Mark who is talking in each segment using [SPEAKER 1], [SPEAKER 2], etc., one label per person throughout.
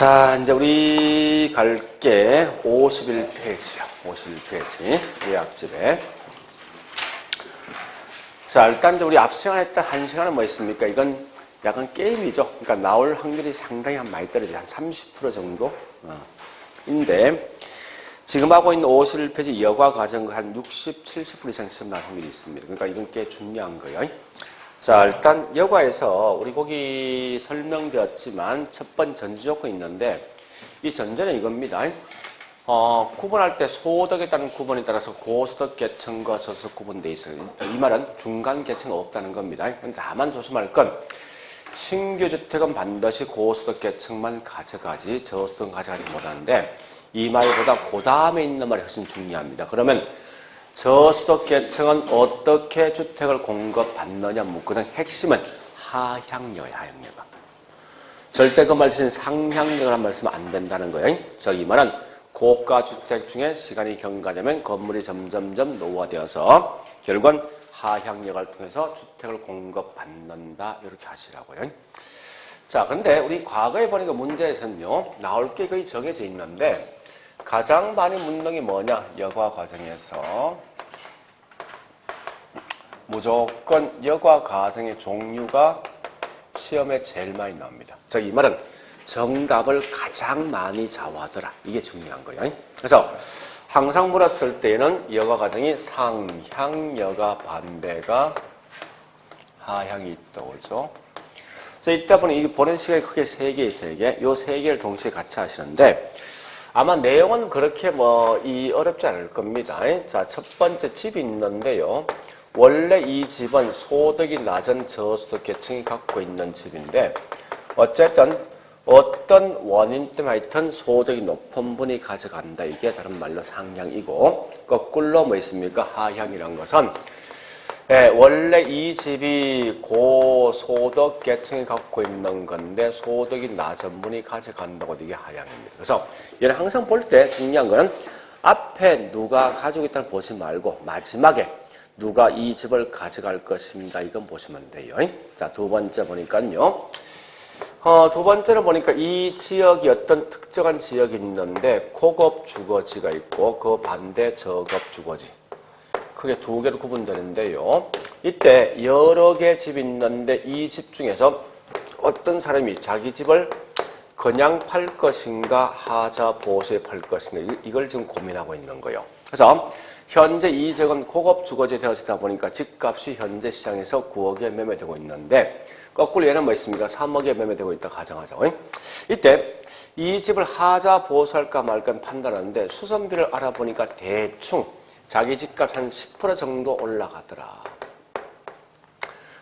[SPEAKER 1] 자, 이제 우리 갈게 51페이지요. 51페이지. 우리 앞집에. 자, 일단 이제 우리 앞 시간에 했던 한 시간은 뭐 있습니까? 이건 약간 게임이죠. 그러니까 나올 확률이 상당히 많이 떨어져요. 한 30% 정도? 인데, 지금 하고 있는 51페이지 여과 과정 한 60, 70% 이상 시험 나올 확률이 있습니다. 그러니까 이건 꽤 중요한 거예요. 자, 일단 여과에서 우리 거기 설명되었지만 첫 번째 전제 조건이 있는데 이 전제는 이겁니다. 구분할 때 소득에 따른 구분에 따라서 고소득 계층과 저소득 구분되어 있어요. 이 말은 중간 계층은 없다는 겁니다. 다만 조심할 건 신규 주택은 반드시 고소득 계층만 가져가지 저소득은 가져가지 못하는데 이 말보다 그 다음에 있는 말이 훨씬 중요합니다. 그러면 저소득 계층은 어떻게 주택을 공급받느냐 묻거든. 핵심은 하향력이에요. 하향력. 절대 그 말씀은 상향력을 한 말씀 안 된다는 거예요. 이 말은 고가 주택 중에 시간이 경과되면 건물이 점점점 노후화되어서 결국은 하향력을 통해서 주택을 공급받는다. 이렇게 하시라고요. 자, 근데 우리 과거에 보니까 문제에서는요, 나올 게 거의 정해져 있는데 가장 많이 묻는 게 뭐냐? 여과 과정에서 무조건 여과 과정의 종류가 시험에 제일 많이 나옵니다. 이 말은 정답을 가장 많이 좌우하더라. 이게 중요한 거예요. 그래서 항상 물었을 때는 여과 과정이 상향, 여과 반대가 하향이 있다고 그러죠. 그래서 이따 보니 이 보는 시간이 크게 3개. 요 3개를 동시에 같이 하시는데 아마 내용은 그렇게 어렵지 않을 겁니다. 자, 첫 번째 집이 있는데요. 원래 이 집은 소득이 낮은 저소득 계층이 갖고 있는 집인데 어쨌든 어떤 원인 때문에 하여튼 소득이 높은 분이 가져간다. 이게 다른 말로 상향이고 거꾸로 뭐 있습니까? 하향이란 것은 원래 이 집이 고소득 계층이 갖고 있는 건데 소득이 낮은 분이 가져간다고 이게 하향입니다. 그래서 얘는 항상 볼 때 중요한 거는 앞에 누가 가지고 있다는 보지 말고 마지막에 누가 이 집을 가져갈 것입니다. 이건 보시면 돼요. 자, 두 번째 보니까요. 두 번째는 보니까 이 지역이 어떤 특정한 지역이 있는데 고급 주거지가 있고 그 반대 저급 주거지. 크게 두 개로 구분되는데요. 이때 여러 개 집이 있는데 이 집 중에서 어떤 사람이 자기 집을 그냥 팔 것인가 하자 보수에 팔 것인가 이걸 지금 고민하고 있는 거예요. 그래서 현재 이 지역은 고급 주거지에 되어지다 보니까 집값이 현재 시장에서 9억에 매매되고 있는데 거꾸로 얘는 뭐 있습니까? 3억에 매매되고 있다 가정하자고. 이때 이 집을 하자 보수할까 말까 판단하는데 수선비를 알아보니까 대충 자기 집값 한 10% 정도 올라가더라.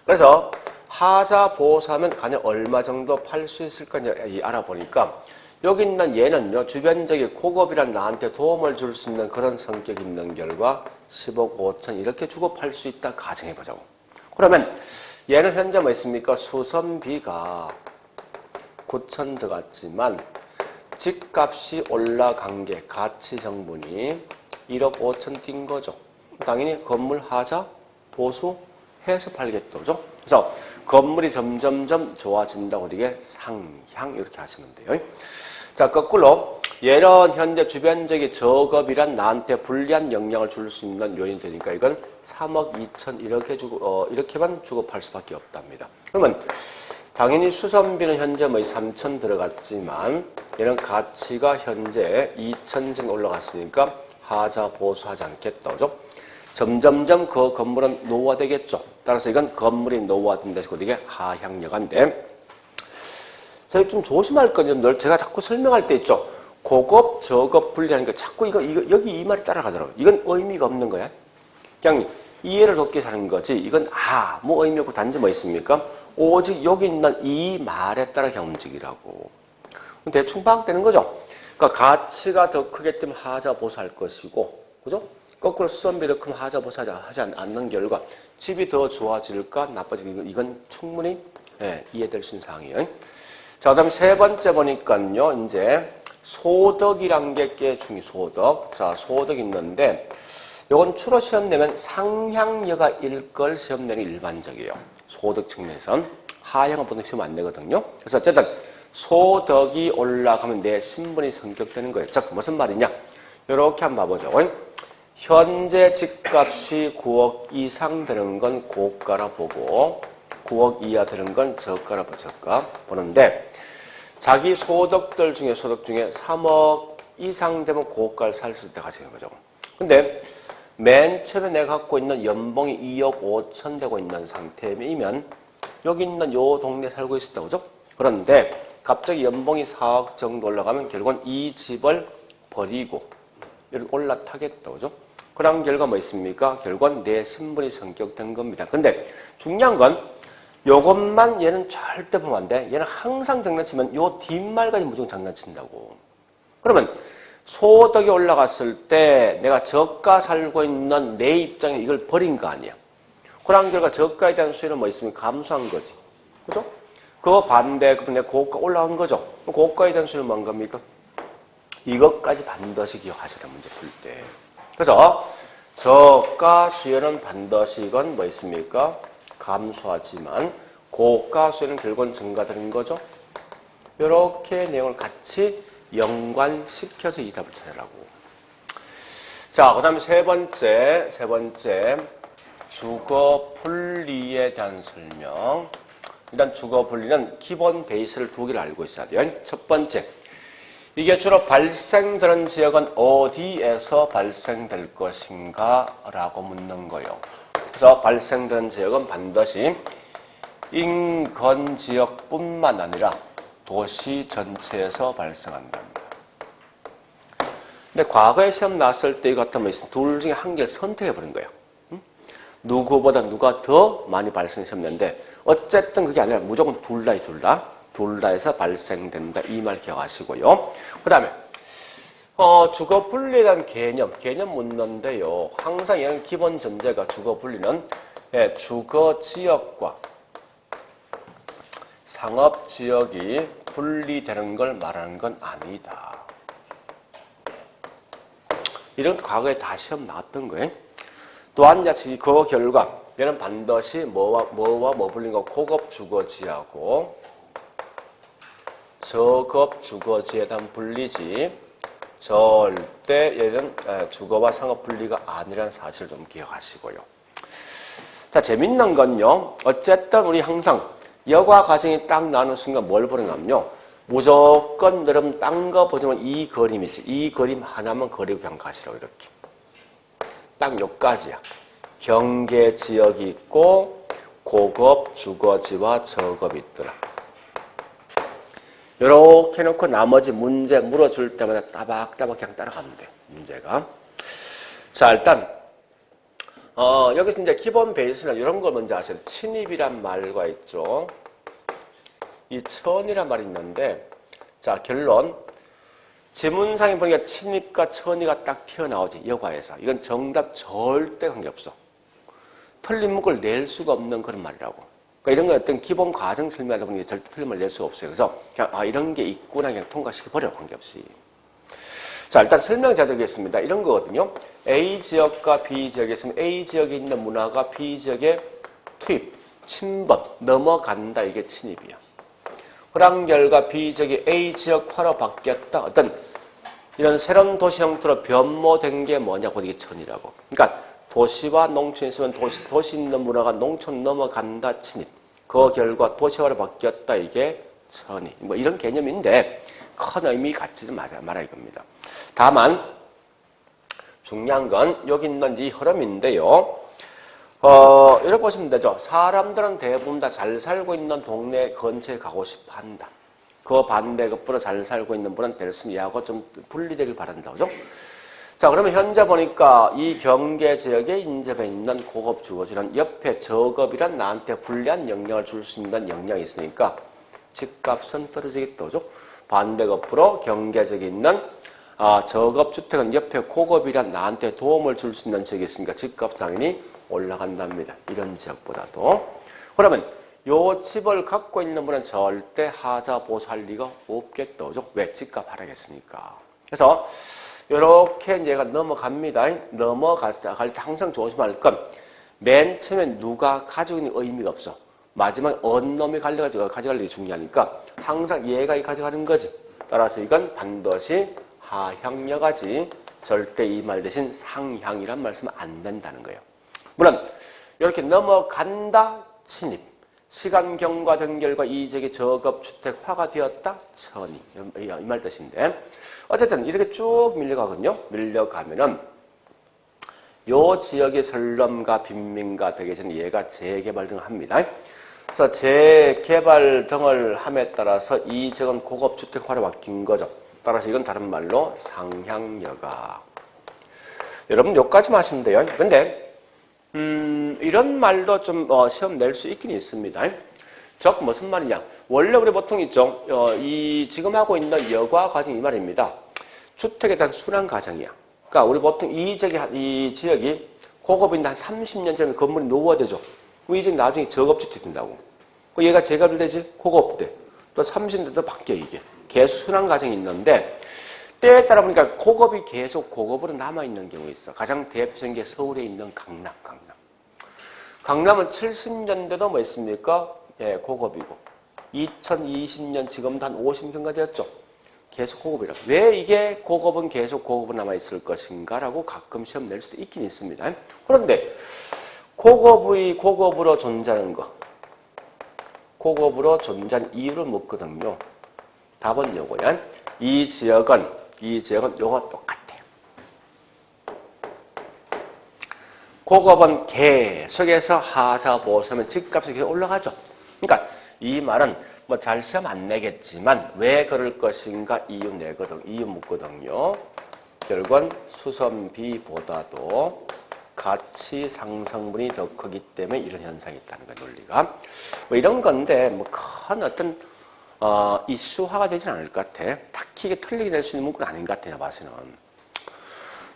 [SPEAKER 1] 그래서 하자 보수하면 과연 얼마 정도 팔 수 있을까 알아보니까 여기 있는 얘는요, 주변적인 고급이란 나한테 도움을 줄 수 있는 그런 성격이 있는 결과 10억 5천 이렇게 주고 팔 수 있다 가정해보자고. 그러면 얘는 현재 뭐 있습니까? 수선비가 9천 들어갔지만 집값이 올라간 게 가치 정분이 1억 5천 뛴 거죠. 당연히 건물 하자 보수해서 팔겠죠. 그죠? 그래서 건물이 점점점 좋아진다고 이게 상향 이렇게 하시면 돼요. 자, 거꾸로 얘는 현재 주변적인 저급이란 나한테 불리한 영향을 줄 수 있는 요인이 되니까 이건 3억 2천 이렇게만 주고 팔 수밖에 없답니다. 그러면 당연히 수선비는 현재 3천 들어갔지만 얘는 가치가 현재 2천 정도 올라갔으니까 하자 보수하지 않겠다. 그죠? 점점점 그 건물은 노후화되겠죠. 따라서 이건 건물이 노후화된다. 이게 하향여가인데 저희 좀 조심할 건 제가 자꾸 설명할 때 있죠. 고급, 저급 분리하니까 자꾸 이거 여기 이 말이 따라가더라고요. 이건 의미가 없는 거야. 그냥 이해를 돕기 하는 거지. 이건 아무 의미 없고 단지 뭐 있습니까? 오직 여기 있는 이 말에 따라 그냥 움직이라고. 대충 파악되는 거죠. 그러니까 가치가 더 크기 때문에 하자 보수할 것이고, 그죠? 거꾸로 수선비 더 크면 하자 보수하지 않는 결과 집이 더 좋아질까 나빠질까 이건 충분히 이해될 수 있는 사항이에요. 자, 그다음 세 번째 보니까요, 이제 소득이란 게 꽤 중요해요. 소득. 자, 소득 있는데 이건 추로 시험 내면 상향여가 일걸 시험 내는 일반적이에요. 소득 측면에선 하향은 보통 시험 안 내거든요. 그래서 어쨌든 소득이 올라가면 내 신분이 성격되는 거예요. 즉 무슨 말이냐? 이렇게 한번 봐보죠. 현재 집값이 9억 이상 되는 건 고가라 보고 9억 이하 되는 건 저가라 보는데 자기 소득 중에 3억 이상 되면 고가를 살 수 있다 가정인 거죠. 근데 맨 처음에 내가 갖고 있는 연봉이 2억 5천 되고 있는 상태이면 여기 있는 요 동네에 살고 있었다 그죠? 그런데 갑자기 연봉이 4억 정도 올라가면 결국은 이 집을 버리고 이렇게 올라타겠다 그죠? 그런 결과 뭐 있습니까? 결국은 내 신분이 성격된 겁니다. 근데 중요한 건 요것만 얘는 절대 보면 안 돼. 얘는 항상 장난치면 요 뒷말까지 무조건 장난친다고. 그러면 소득이 올라갔을 때 내가 저가 살고 있는 내 입장에 이걸 버린 거 아니야. 그런 결과 저가에 대한 수요는 뭐 있으면 감소한 거지. 그죠? 그거 반대, 내 고가 올라간 거죠. 고가에 대한 수요는 뭔 겁니까? 이것까지 반드시 기억하셔야 돼, 문제 풀 때. 그래서 저가 수요는 반드시 이건 뭐 있습니까? 감소하지만 고가 수요는 결국은 증가되는 거죠. 이렇게 내용을 같이 연관시켜서 이 답을 찾으라고. 자, 그 다음에 세 번째 주거 분리에 대한 설명. 일단 주거 분리는 기본 베이스를 두 개를 알고 있어야 돼요. 첫 번째, 이게 주로 발생되는 지역은 어디에서 발생될 것인가 라고 묻는 거예요. 그래서 발생되는 지역은 반드시 인근 지역뿐만 아니라 도시 전체에서 발생한답니다. 근데 과거에 시험 나왔을 때 이거 같으면 둘 중에 한 개를 선택해버린 거예요. 누구보다 누가 더 많이 발생했는데 어쨌든 그게 아니라 무조건 둘 다에서 발생된다. 이 말 기억하시고요. 그 다음에 주거 분리에 대한 개념 묻는데요. 항상 얘는 기본 전제가 주거 분리는 주거 지역과 상업 지역이 분리되는 걸 말하는 건 아니다. 이런 과거에 다 시험 나왔던 거예요. 또한 그 결과 얘는 반드시 뭐와 뭐 불린 거 고급 주거지하고 저급 주거지에 대한 분리지 절대 얘는 주거와 상업 분리가 아니라는 사실을 좀 기억하시고요. 자, 재밌는 건요. 어쨌든 우리 항상 여과 과정이 딱 나오는 순간 뭘 보려냐면요. 무조건 여러분 딴 거 보지만 이 그림이지. 이 그림 하나만 그리고 그냥 가시라고 이렇게. 딱 여기까지야. 경계 지역이 있고 고급 주거지와 저급이 있더라. 이렇게 해놓고 나머지 문제 물어줄 때마다 따박따박 그냥 따라가면 돼. 문제가. 자, 일단 여기서 이제 기본 베이스는 이런 걸 먼저 아셔야 돼. 침입이란 말과 있죠. 이 천이란 말이 있는데, 자, 결론. 지문상에 보니까 침입과 천이가 딱 튀어나오지, 여과에서. 이건 정답 절대 관계없어. 틀린 문구를 낼 수가 없는 그런 말이라고. 그러니까 이런 거 어떤 기본 과정 설명하다 보니 절대 틀린 말 낼 수가 없어요. 그래서 그냥, 이런 게 있구나, 그냥 통과시켜버려, 관계없이. 자, 일단 설명 잘 드리겠습니다. 이런 거거든요. A 지역과 B 지역에 있으면 A 지역에 있는 문화가 B 지역에 투입, 침범, 넘어간다. 이게 침입이야. 그런 결과 B 지역이 A 지역화로 바뀌었다. 어떤 이런 새로운 도시 형태로 변모된 게 뭐냐? 곧 이게 천이라고. 그러니까 도시와 농촌이 있으면 도시 있는 문화가 농촌 넘어간다. 침입. 그 결과 도시화로 바뀌었다. 이게 천이. 뭐 이런 개념인데 큰 의미 갖지는 말아 이겁니다. 다만 중요한 건 여기 있는 이 흐름인데요. 이렇게 보시면 되죠. 사람들은 대부분 다 잘 살고 있는 동네 근처에 가고 싶어 한다. 그 반대 급부로 잘 살고 있는 분은 됐으면 얘하고 좀 분리되길 바란다. 그죠? 자, 그러면 현재 보니까 이 경계 지역에 인접해 있는 고급 주거지는 옆에 저급이란 나한테 불리한 영향을 줄 수 있는 영향이 있으니까 집값은 떨어지겠다. 그죠? 반대 급부로 경계 지역에 있는 저급 주택은 옆에 고급이란 나한테 도움을 줄 수 있는 지역이 있으니까 집값 당연히 올라간답니다. 이런 지역보다도. 그러면 요 집을 갖고 있는 분은 절대 하자 보수할 리가 없겠다. 그죠? 왜? 집값 하락했으니까. 그래서 이렇게 얘가 넘어갑니다. 넘어갈 때 항상 조심할 건 맨 처음에 누가 가지고 있는 의미가 없어. 마지막에 어느 놈이 가져갈 일이 중요하니까 항상 얘가 가져가는 거지. 따라서 이건 반드시 하향여가지 절대 이 말 대신 상향이란 말 쓰면 안 된다는 거예요. 물론 이렇게 넘어간다, 침입. 시간 경과된 결과 이 지역이 저급주택화가 되었다, 천이. 이 말 뜻인데. 어쨌든 이렇게 쭉 밀려가거든요. 밀려가면은 요 지역의 설럼가 빈민가 되기 전에 얘가 재개발 등을 합니다. 그래서 재개발 등을 함에 따라서 이 지역은 고급주택화로 바뀐 거죠. 따라서 이건 다른 말로 상향여가. 여러분 여기까지만 하시면 돼요. 근데 이런 말도 좀 시험 낼 수 있긴 있습니다. 즉 무슨 말이냐? 원래 우리 보통 있죠. 이 지금 하고 있는 여과 과정 이 말입니다. 주택에 대한 순환 과정이야. 그러니까 우리 보통 이 지역이 고급인데 한 30년 전에 건물이 노후화되죠. 이 지역이 나중에 저급주택이 된다고. 얘가 재개발되지 고급돼. 또 30년 더 바뀌어 이게. 계속 순환 과정이 있는데 때에 따라 보니까 고급이 계속 고급으로 남아있는 경우가 있어. 가장 대표적인 게 서울에 있는 강남. 강남은 70년대도 뭐 있습니까? 예, 고급이고. 2020년 지금도 한 50년가 되었죠. 계속 고급이라. 왜 이게 고급은 계속 고급으로 남아있을 것인가라고 가끔 시험 낼 수도 있긴 있습니다. 그런데 고급으로 존재하는 거. 고급으로 존재하는 이유를 묻거든요. 답은 요거야. 이 지역은 요거 똑같아요. 고급은 계속해서 하자 보수하면 집값이 계속 올라가죠. 그러니까 이 말은 뭐 잘 시험 안 내겠지만 왜 그럴 것인가 이유 묻거든요. 결국은 수선비보다도 가치 상승분이 더 크기 때문에 이런 현상이 있다는 거예요. 논리가. 뭐 이런 건데 뭐 큰 어떤 이슈화가 되진 않을 것 같아. 딱히 이게 틀리게 될 수 있는 문구는 아닌 것 같아요. 봐서는.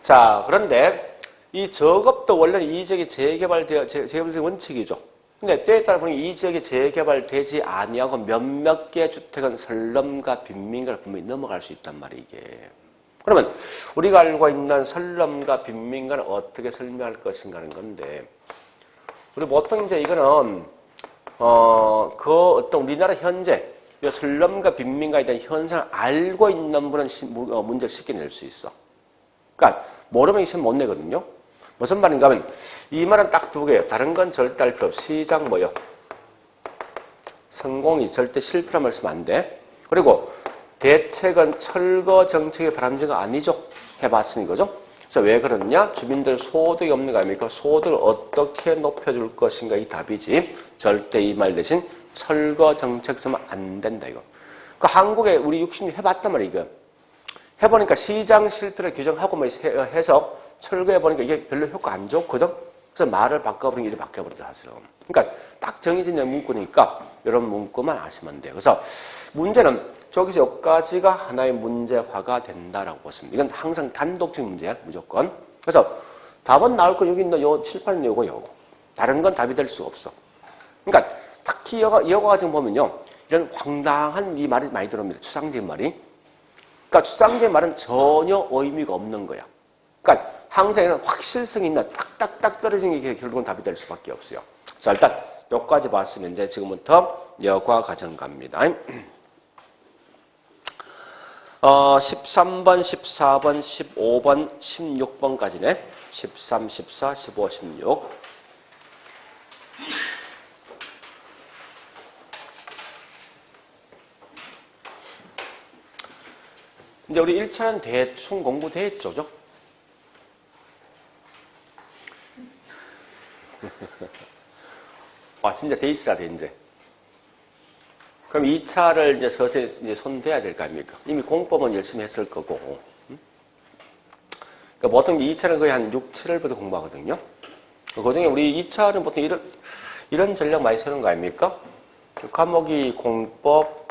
[SPEAKER 1] 자, 그런데 이 저급도 원래 이 지역이 재개발된 원칙이죠. 근데 때에 따라 보니 이 지역이 재개발되지 아니하고 몇몇 개의 주택은 설럼가 빈민가를 분명히 넘어갈 수 있단 말이에요. 이게. 그러면 우리가 알고 있는 설럼가 빈민가는 어떻게 설명할 것인가 하는 건데 우리 보통 이제 이거는 어떤 우리나라 현재 설럼가 빈민가에 대한 현상을 알고 있는 분은 문제를 쉽게 낼 수 있어. 그러니까 모르면 시험 못 내거든요. 무슨 말인가 하면 이 말은 딱 두 개예요. 다른 건 절대 할 필요 없어. 시작 뭐요? 성공이 절대 실패란 말 쓰면 안 돼. 그리고 대책은 철거 정책의 바람직은 아니죠. 해봤으니 거죠. 그래서 왜 그러느냐? 주민들 소득이 없는 거 아닙니까? 소득을 어떻게 높여줄 것인가 이 답이지. 절대 이 말 대신 철거 정책 쓰면 안 된다 이거. 그 한국에 우리 60년 해봤단 말이야 이거. 해보니까 시장 실패를 규정하고 뭐 해서 철거해보니까 이게 별로 효과 안 좋거든. 그래서 말을 바꿔버리는 게 바뀌어버리죠 사실은. 그러니까 딱 정해진 문구니까 이런 문구만 아시면 돼요. 그래서 문제는 저기서 여기까지가 하나의 문제화가 된다라고 보십니다. 이건 항상 단독적인 문제야 무조건. 그래서 답은 나올 거 여기 있는 요 7, 8은 요거. 다른 건 답이 될 수 없어. 그러니까 특히 여과 같은 거 보면요. 이런 황당한 이 말이 많이 들어옵니다. 추상적인 말이. 그러니까 추상적인 말은 전혀 의미가 없는 거야. 그러니까 항상 이런 확실성이 있는 딱딱딱 떨어지는 게 결국은 답이 될 수밖에 없어요. 자, 일단 여기까지 봤으면 이제 지금부터 여과 과정 갑니다. 13번, 14번, 15번, 16번까지네. 13, 14, 15, 16. 이제 우리 1차는 대충 공부돼 있죠, 그죠? 진짜 돼 있어야 돼, 이제. 그럼 2차를 이제 서서히 이제 손대야 될 거 아닙니까? 이미 공법은 열심히 했을 거고. 그러니까 보통 2차는 거의 한 6, 7월부터 공부하거든요. 그 중에 우리 2차는 보통 이런 전략 많이 쓰는 거 아닙니까? 그 과목이 공법,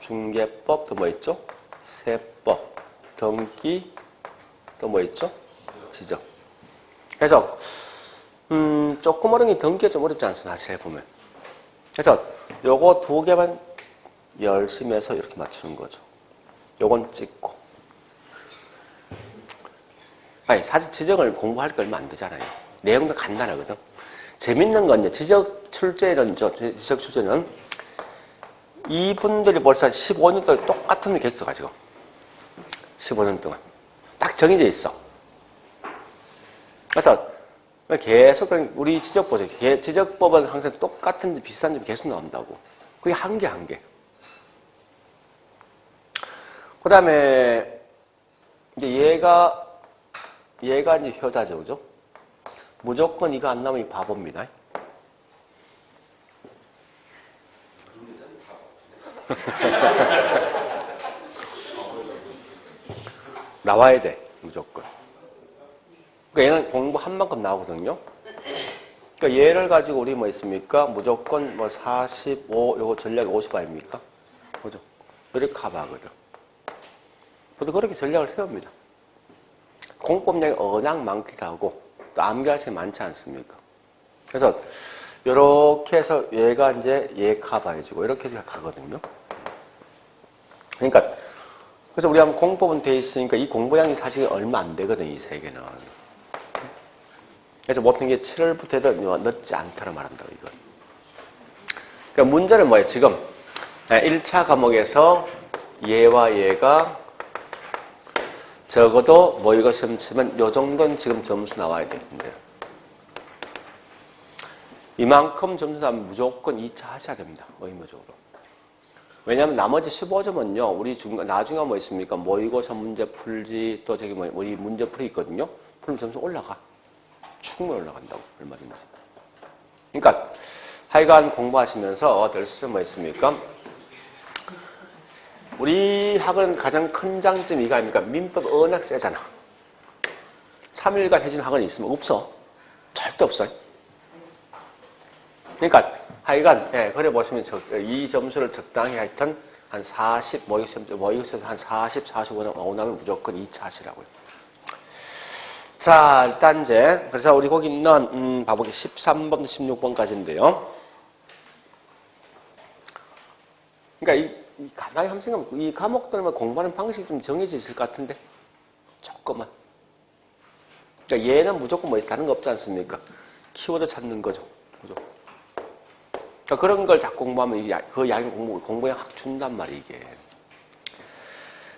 [SPEAKER 1] 중개법, 또 뭐 있죠? 세법, 등기, 또 뭐 있죠? 지적. 그래서, 조금 어려운 게 등기가 좀 어렵지 않습니까? 사실 해보면. 그래서 요거 두 개만 열심히 해서 이렇게 맞추는 거죠. 요건 찍고. 사실 지적을 공부할 게 얼마 안 되잖아요. 내용도 간단하거든. 재밌는 건 이제 지적 출제는, 지적 출제는 이분들이 벌써 15년 동안 똑같은 일 계속 가지고 15년 동안 딱 정해져 있어. 그래서 계속 우리 지적 보세요. 지적법은 항상 똑같은 비슷한 점이 계속 나온다고. 그게 한 개. 그 다음에 이제 얘가 이제 효자죠, 그죠? 무조건 이거 안 나오면 이 바보입니다. 나와야 돼, 무조건. 그러니까 얘는 공부한 만큼 나오거든요. 그러니까 얘를 가지고 우리 뭐 있습니까? 무조건 뭐 45, 요거 전략 50 아닙니까? 그죠? 이렇게 커버하거든. 저도 그렇게 전략을 세웁니다. 공법량이 워낙 많기도 하고, 또 암기할 게 많지 않습니까? 그래서, 요렇게 해서 얘가 이제 얘 커버해주고, 이렇게 해서 가거든요. 그러니까, 그래서 우리 한번 공법은 돼 있으니까 이 공부량이 사실 얼마 안 되거든, 이 세 개는. 그래서 보통 이게 7월부터 해도 늦지 않다고 말한다고, 이건. 그러니까 문제는 뭐예요? 지금 1차 과목에서 얘와 얘가 적어도 모의고 시험 치면 요 정도는 지금 점수 나와야 되는데 이만큼 점수 나면 무조건 2차 하셔야 됩니다. 의무적으로. 왜냐하면 나머지 15점은요. 우리 나중에 뭐 있습니까? 모의고사 문제 풀지 또 저기 뭐 우리 문제 풀이 있거든요. 풀면 점수 올라가. 충분히 올라간다고 얼마든지. 그러니까 하여간 공부하시면서 될 수 뭐 있습니까? 우리 학은 가장 큰 장점이 이거 아닙니까? 민법 워낙 세잖아. 3일간 해준 학원이 있으면 없어. 절대 없어. 그러니까 하여간 그래 보시면 이 점수를 적당히 하여튼 한 40, 모의고사 한 40, 45 나오면 무조건 2차 하시라고요. 자, 일단 이제 그래서 우리 거기 있는 봐보기 13번부터 16번까지인데요. 그러니까 가만히 한번 생각해보면 이 과목들만 공부하는 방식이 좀 정해져 있을 것 같은데 조금만. 그러니까 얘는 무조건 뭐 다른 거 없지 않습니까? 키워드 찾는 거죠. 그죠? 그러니까 그런 걸 자꾸 공부하면 그 양이 공부에 확 준단 말이에요, 이게.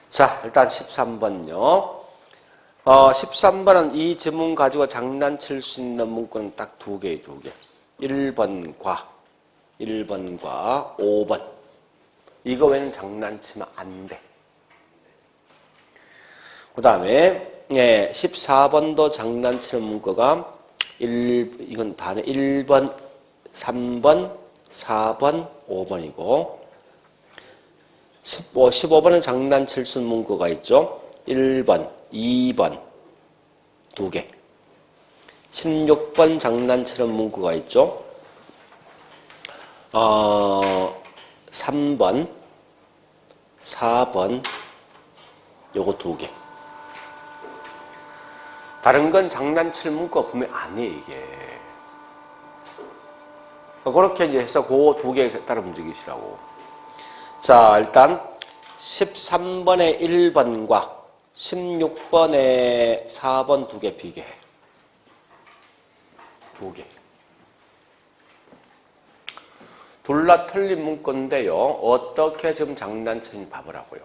[SPEAKER 1] 자, 일단 13번요. 13번은 이 지문 가지고 장난칠 수 있는 문구는 딱 두 개. 1번과 5번. 이거 외에는 장난치면 안 돼. 그 다음에, 14번도 장난치는 문구가 이건 다네. 1번, 3번, 4번, 5번이고, 15번은 장난칠 수 있는 문구가 있죠. 1번, 2번, 두 개. 16번 장난치는 문구가 있죠. 3번, 4번, 요거 두 개. 다른 건 장난칠 문구가 보면 아니에요, 이게. 그렇게 이제 해서 그 두 개 따라 움직이시라고. 자, 일단 13번의 1번과 16번의 4번 두 개 비교해. 두 개. 둘 다 틀린 문구인데요. 어떻게 지금 장난치는지 봐보라고요.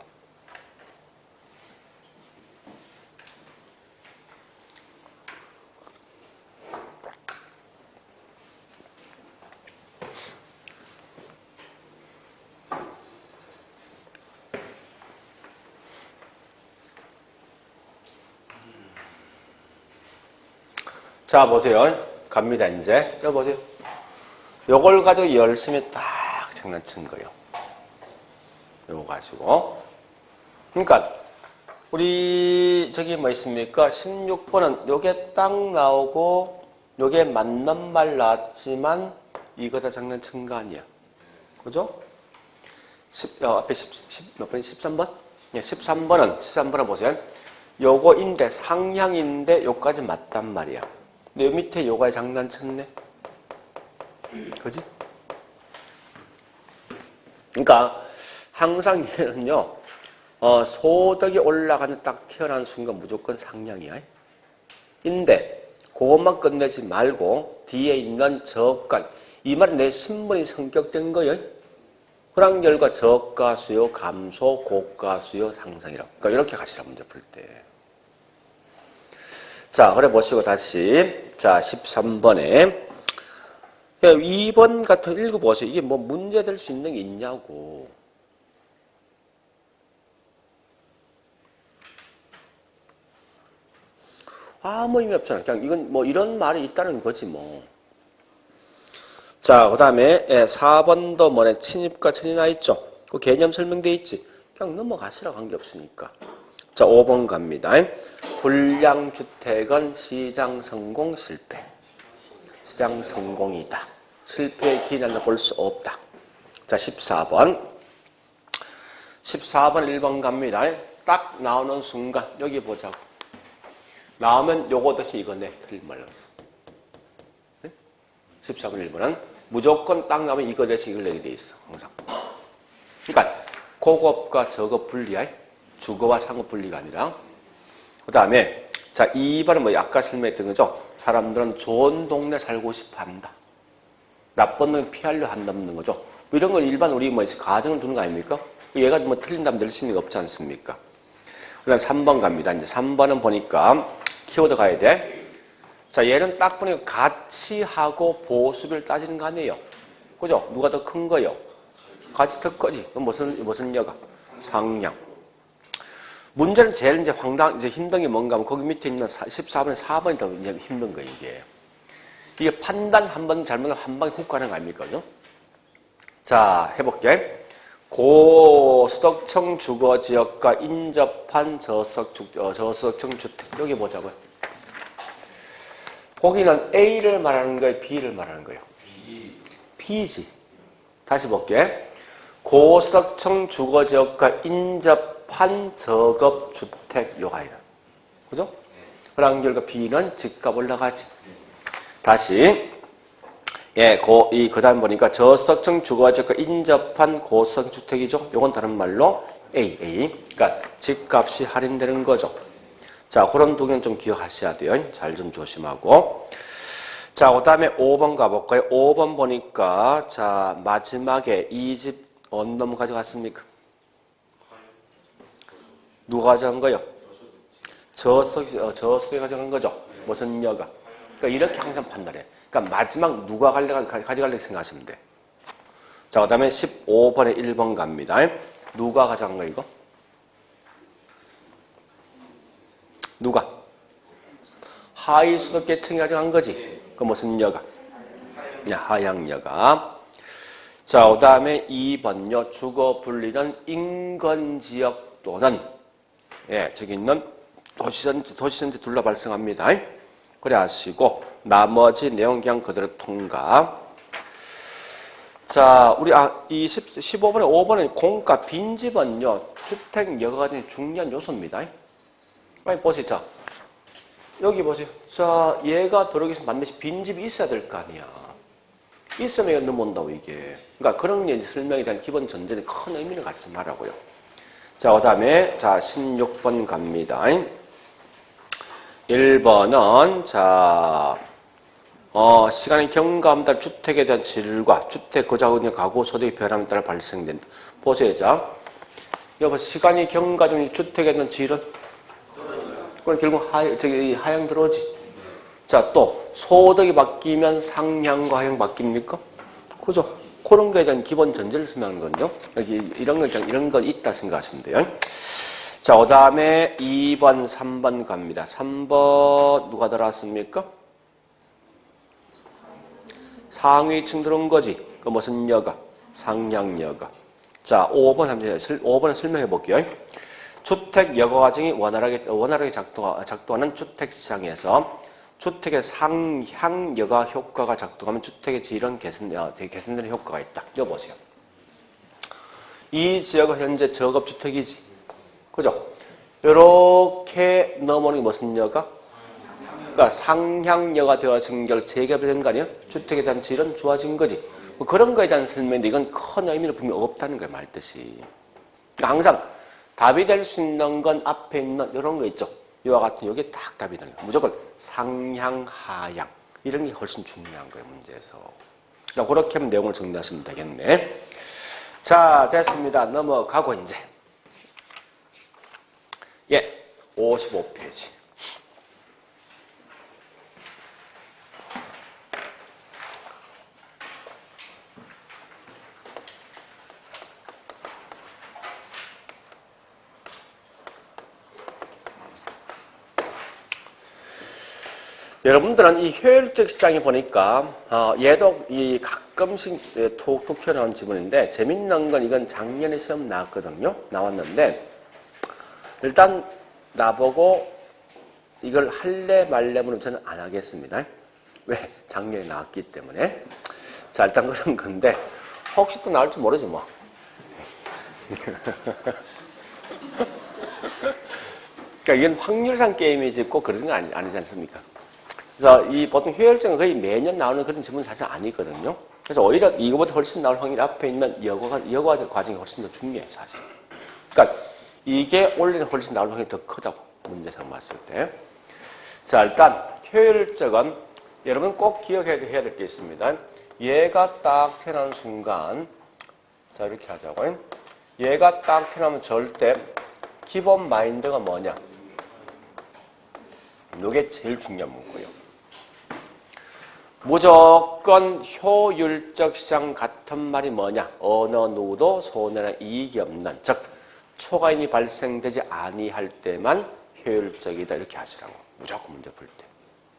[SPEAKER 1] 자, 보세요. 갑니다, 이제. 여기 보세요. 요걸 가지고 열심히 딱 장난친 거예요. 요거 가지고. 그러니까, 우리, 저기 뭐 있습니까? 16번은 요게 딱 나오고, 요게 맞는 말 나왔지만, 이거 다 장난친 거 아니야. 그죠? 앞에 13번? 예, 13번은 보세요. 요거인데, 상향인데, 요까지 맞단 말이야. 근데 요 밑에 요가에 장난쳤네. 그지? 그러니까 항상 얘는요. 소득이 올라가는 딱 태어난 순간 무조건 상향이야. 인데 그것만 끝내지 말고 뒤에 있는 저간 이 말은 내 신분이 성격된 거예요. 그런 결과 저가 수요 감소, 고가 수요 상승이라고. 그러니까 이렇게 가시라 문제 풀 때. 자, 그래 보시고 다시 자 13번에 2번 같은 거 읽어보세요. 이게 뭐 문제 될 수 있는 게 있냐고. 아무 의미 없잖아. 그냥 이건 뭐 이런 말이 있다는 거지 뭐. 자, 그 다음에 4번도 뭐네 친입과 천이나 있죠. 그 개념 설명돼 있지. 그냥 넘어가시라 관계없으니까. 자, 5번 갑니다. 불량주택은 시장 성공 실패. 시장 성공이다. 실패의 기인을 볼 수 없다. 자, 14번. 14번 1번 갑니다. 딱 나오는 순간 여기 보자고. 나오면 요거 듯이 이거네. 틀린 말렸어. 14번 1번은 무조건 딱 나오면 이거 대신 이걸 내게 돼 있어. 항상. 그러니까 고급과 저급 분리야. 주거와 상급 분리가 아니라. 그 다음에 자 2번은 뭐 아까 설명했던 거죠. 사람들은 좋은 동네 살고 싶어 한다. 나쁜 놈 피하려 한다는 거죠. 뭐 이런 걸 일반 우리 뭐 가정을 두는 거 아닙니까? 얘가 뭐 틀린다면 늘 수는 없지 않습니까? 그 다음 3번 갑니다. 이제 3번은 보니까 키워드 가야 돼. 자, 얘는 딱 보니까 가치하고 보수비를 따지는 거 아니에요. 그죠? 누가 더 큰 거요? 가치 더 커지. 그럼 무슨 여가? 상량. 문제는 제일 이제 이제 힘든 게 뭔가 하면 거기 밑에 있는 14번에 4번이 더 힘든 거예요, 이게. 이게 판단 한 번 잘못하면 한 방에 훅 가는 거 아닙니까? 그죠? 자, 해볼게. 고소득층 주거지역과 인접한 저소득층 주택. 여기 보자고요. 거기는 A를 말하는 거예요? B를 말하는 거예요? B지. 다시 볼게. 고소득층 주거지역과 인접한 저급 주택 요가이다. 그죠? 그런 결과 B는 집값 올라가지. 다시. 예, 그 다음 보니까 저소득층 주거지역과 인접한 고소득 주택이죠. 요건 다른 말로 A. 그러니까 집값이 할인되는 거죠. 자, 그런 두 개는 좀 기억하셔야 돼요. 잘 좀 조심하고. 자, 그 다음에 5번 가볼까요? 5번 보니까, 자, 마지막에 이 집 어느 놈 가져갔습니까? 누가 가져간 거요? 저소득이 가져간 거죠. 무슨 여가? 그러니까 이렇게 항상 판단해. 그러니까 마지막 누가 가져갈래 생각하시면 돼. 자, 그 다음에 15번에 1번 갑니다. 누가 가져간 거 이거? 누가? 하위소득 계층이 가져간 거지. 그 무슨 여가? 하향여가. 자, 그 다음에 2번요. 주거 분리는 인근지역 또는 저기 있는 도시전체 둘러 발생합니다. 그래 하시고 나머지 내용 그냥 그대로 통과. 자, 우리 이 15번에 5번에 공가 빈집은요. 주택여가가 중요한 요소입니다. 빨리 보세요. 자, 여기 보세요. 자, 얘가 들어오기 위해서 반드시 빈집이 있어야 될 거 아니야. 있으면 넘어온다고 이게. 그러니까 그런 설명에 대한 기본 전제는 큰 의미를 갖지 말라고요. 자, 그 다음에 자 16번 갑니다. 1번은 자 시간이 경과함에 따라 주택에 대한 질과 주택 거주하고 가구 소득의 변함에 따라 발생된다. 보세요. 자, 여보 시간이 경과 중 주택에 대한 질은 그건 결국 하향 들어오지. 자, 또 소득이 바뀌면 상향과 하향 바뀝니까? 그죠? 그런 거에 대한 기본 전제를 설명하는 건요. 여기 이런 거 있다 생각하시면 돼요. 자, 그 다음에 2번, 3번 갑니다. 3번 누가 들어왔습니까? 상위층 들어온 거지. 그 무슨 여가? 상향여가. 자, 5번 설명해 볼게요. 주택 여가 과정이 원활하게 작동하는 주택 시장에서 주택의 상향여가 효과가 작동하면 주택의 질은 개선되는 효과가 있다. 이거 보세요. 이 지역은 현재 저급주택이지. 그죠? 이렇게 넘어오는 게 무슨 여가? 그러니까 상향여가 되어진 결 재개발이 된 거 아니에요? 주택에 대한 질은 좋아진 거지. 뭐 그런 거에 대한 설명인데 이건 큰 의미는 분명히 없다는 거예요. 말뜻이. 그러니까 항상 답이 될 수 있는 건 앞에 있는 이런 거 있죠. 이와 같은 이게 딱 답이 되는 거예요. 무조건 상향, 하향 이런 게 훨씬 중요한 거예요. 문제에서. 자, 그렇게 하면 내용을 정리하시면 되겠네. 자, 됐습니다. 넘어가고 이제. 예, 55페이지. 여러분들은 이 효율적 시장에 보니까 얘도 이 가끔씩 톡톡 튀어나온 지문인데 재밌는 건 이건 작년에 시험 나왔는데 일단 나보고 이걸 할래 말래면 저는 안 하겠습니다. 왜? 작년에 나왔기 때문에. 자, 일단 그런 건데 혹시 또 나올지 모르지 뭐. 그러니까 이건 확률상 게임이지 꼭 그런 건 아니지 않습니까? 그래서 이 보통 효율적은 거의 매년 나오는 그런 지문이 사실 아니거든요. 그래서 오히려 이거보다 훨씬 나올 확률이 앞에 있는 여과 과정이 훨씬 더 중요해요, 사실. 그러니까 이게 올해는 훨씬 나올 확률이 더 크다고, 문제상 봤을 때. 자, 일단 효율적은 여러분 꼭 기억해야 될 게 있습니다. 얘가 딱 태어난 순간, 자, 이렇게 하자고요. 얘가 딱 태어나면 절대 기본 마인드가 뭐냐? 이게 제일 중요한 문구예요. 무조건 효율적 시장 같은 말이 뭐냐? 어느 누구도 손해나 이익이 없는, 즉 초과인이 발생되지 아니할 때만 효율적이다 이렇게 하시라고. 무조건 문제 풀 때.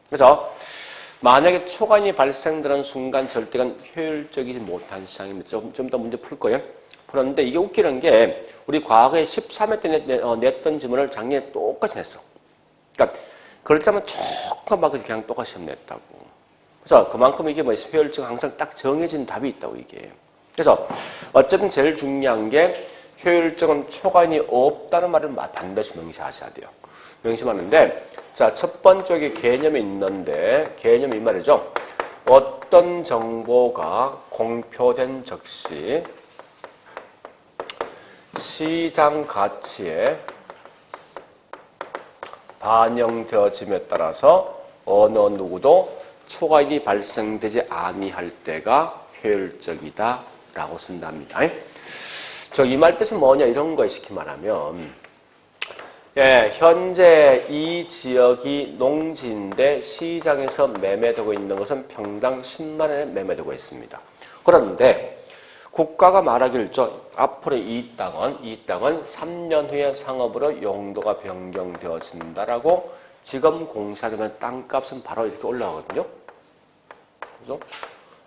[SPEAKER 1] 그래서 만약에 초과인이 발생되는 순간 절대 효율적이지 못한 시장입니다. 좀 더 문제 풀 거예요. 풀었는데 이게 웃기는 게 우리 과거에 13회 때 냈던 지문을 작년에 똑같이 냈어. 그러니까 그렇다면 조금만 그냥 똑같이 시험 냈다고. 그래서 그만큼 이게 효율적 항상 딱 정해진 답이 있다고 이게. 그래서 어쨌든 제일 중요한 게 효율적은 초과인이 없다는 말을 반드시 명시하셔야 돼요. 명심하는데 자, 첫 번째 개념이 있는데 개념이 이 말이죠. 어떤 정보가 공표된 즉시 시장 가치에 반영되어짐에 따라서 어느 누구도 초과인이 발생되지 아니할 때가 효율적이다라고 쓴답니다. 이 말 뜻은 뭐냐 이런 거에 쉽게 말하면 예, 현재 이 지역이 농지인데 시장에서 매매되고 있는 것은 평당 10만 원에 매매되고 있습니다. 그런데 국가가 말하기를 앞으로 이 땅은 3년 후에 상업으로 용도가 변경되어진다라고 지금 공사되면 땅값은 바로 이렇게 올라가거든요. 그죠?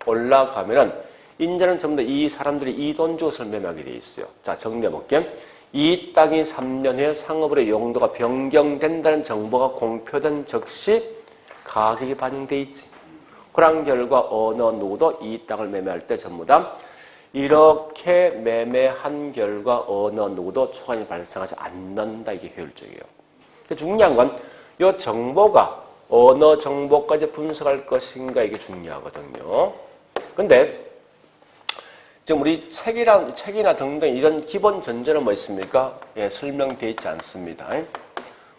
[SPEAKER 1] 올라가면은 이제는 전부 다 이 사람들이 이 돈 주고 매매하게 돼 있어요. 자, 정리해볼게요. 이 땅이 3년 후에 상업으로 용도가 변경된다는 정보가 공표된 즉시 가격이 반영돼 있지. 그런 결과 어느 누구도 이 땅을 매매할 때 전부 다 이렇게 매매한 결과 어느 누구도 초과인이 발생하지 않는다. 이게 효율적이에요. 중요한 건 이 정보가 어느 정보까지 분석할 것인가 이게 중요하거든요. 근데 지금 우리 책이나 등등 이런 기본 전제는 뭐 있습니까? 예, 설명되어 있지 않습니다.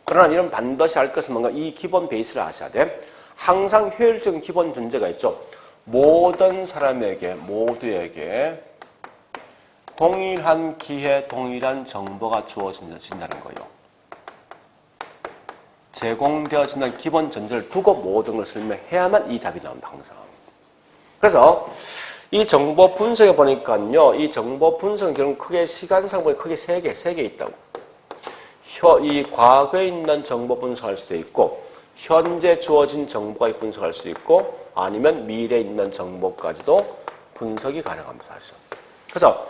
[SPEAKER 1] 그러나 이런 반드시 알 것은 뭔가 이 기본 베이스를 아셔야 돼. 항상 효율적인 기본 전제가 있죠. 모든 사람에게, 모두에게 동일한 기회, 동일한 정보가 주어진다는 거예요. 제공되어진다는 기본 전제를 두고 모든 걸 설명해야만 이 답이 나옵니다, 항상. 그래서 이 정보 분석에 보니까요, 이 정보 분석은 결국 크게 시간상 보니 크게 세 개 있다고. 이 과거에 있는 정보 분석할 수도 있고, 현재 주어진 정보가 분석할 수 있고, 아니면 미래에 있는 정보까지도 분석이 가능합니다, 사실. 그래서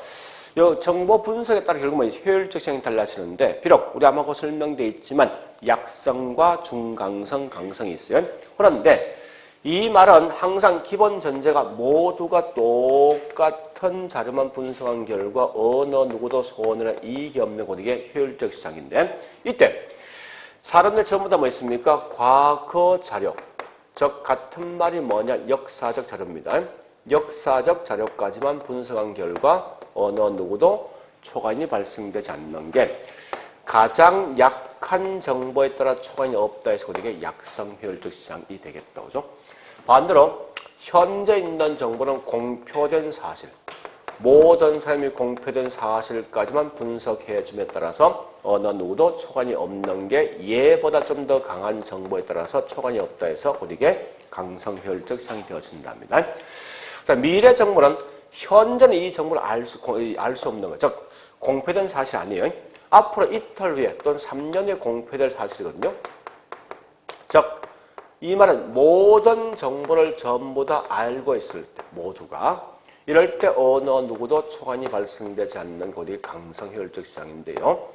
[SPEAKER 1] 이 정보 분석에 따라 결국은 효율적 시장이 달라지는데, 비록 우리 아마 그 설명되어 있지만 약성과 중강성, 강성이 있어요. 그런데 이 말은 항상 기본 전제가 모두가 똑같은 자료만 분석한 결과 어느 누구도 손해나 이익이 없는 곳 이게 효율적 시장인데 이때 사람들 전부 다 뭐 있습니까? 과거 자료. 즉 같은 말이 뭐냐? 역사적 자료입니다. 역사적 자료까지만 분석한 결과 어느 누구도 초과인이 발생되지 않는 게 가장 약한 정보에 따라 초과인이 없다 해서 이게 약성 효율적 시장이 되겠다. 그죠? 반대로 현재 있는 정보는 공표된 사실. 모든 사람이 공표된 사실까지만 분석해줌에 따라서 어느 누구도 초관이 없는 게 얘보다 좀 더 강한 정보에 따라서 초관이 없다 해서 곧 이게 강성효율적 시장이 되어진답니다. 미래 정보는 현재는 이 정보를 알 수 없는 거. 즉 공표된 사실이 아니에요. 앞으로 이틀 후에 또는 3년 후에 공표될 사실이거든요. 즉 이 말은 모든 정보를 전부 다 알고 있을 때 모두가 이럴 때 어느 누구도 초관이 발생되지 않는 곳이 강성효율적 시장인데요.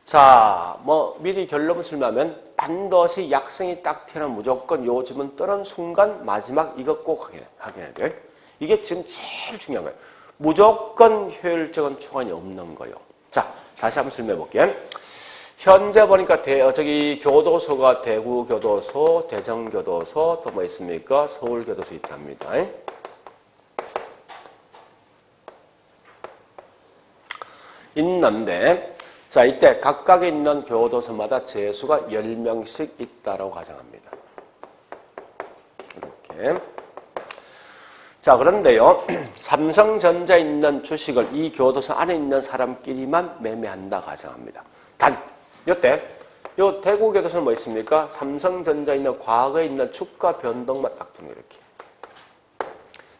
[SPEAKER 1] 자, 미리 결론을 설명하면 반드시 약성이 딱 튀어나오면 무조건 요즘은 뜨는 순간 마지막 이거 꼭 확인해야 돼요. 이게 지금 제일 중요한 거예요. 무조건 효율적인 초관이 없는 거예요. 자, 다시 한번 설명해 볼게요. 현재 보니까 교도소가 대구교도소, 대전교도소, 또 뭐 있습니까? 서울교도소 있답니다. 있는데, 자, 이때 각각에 있는 교도소마다 재수가 10명씩 있다라고 가정합니다. 이렇게. 자, 그런데요, 삼성전자에 있는 주식을 이 교도소 안에 있는 사람끼리만 매매한다 가정합니다. 이때, 요 대구교도소는 뭐 있습니까? 삼성전자에 있는 과거에 있는 주가 변동만 딱 두는 이렇게.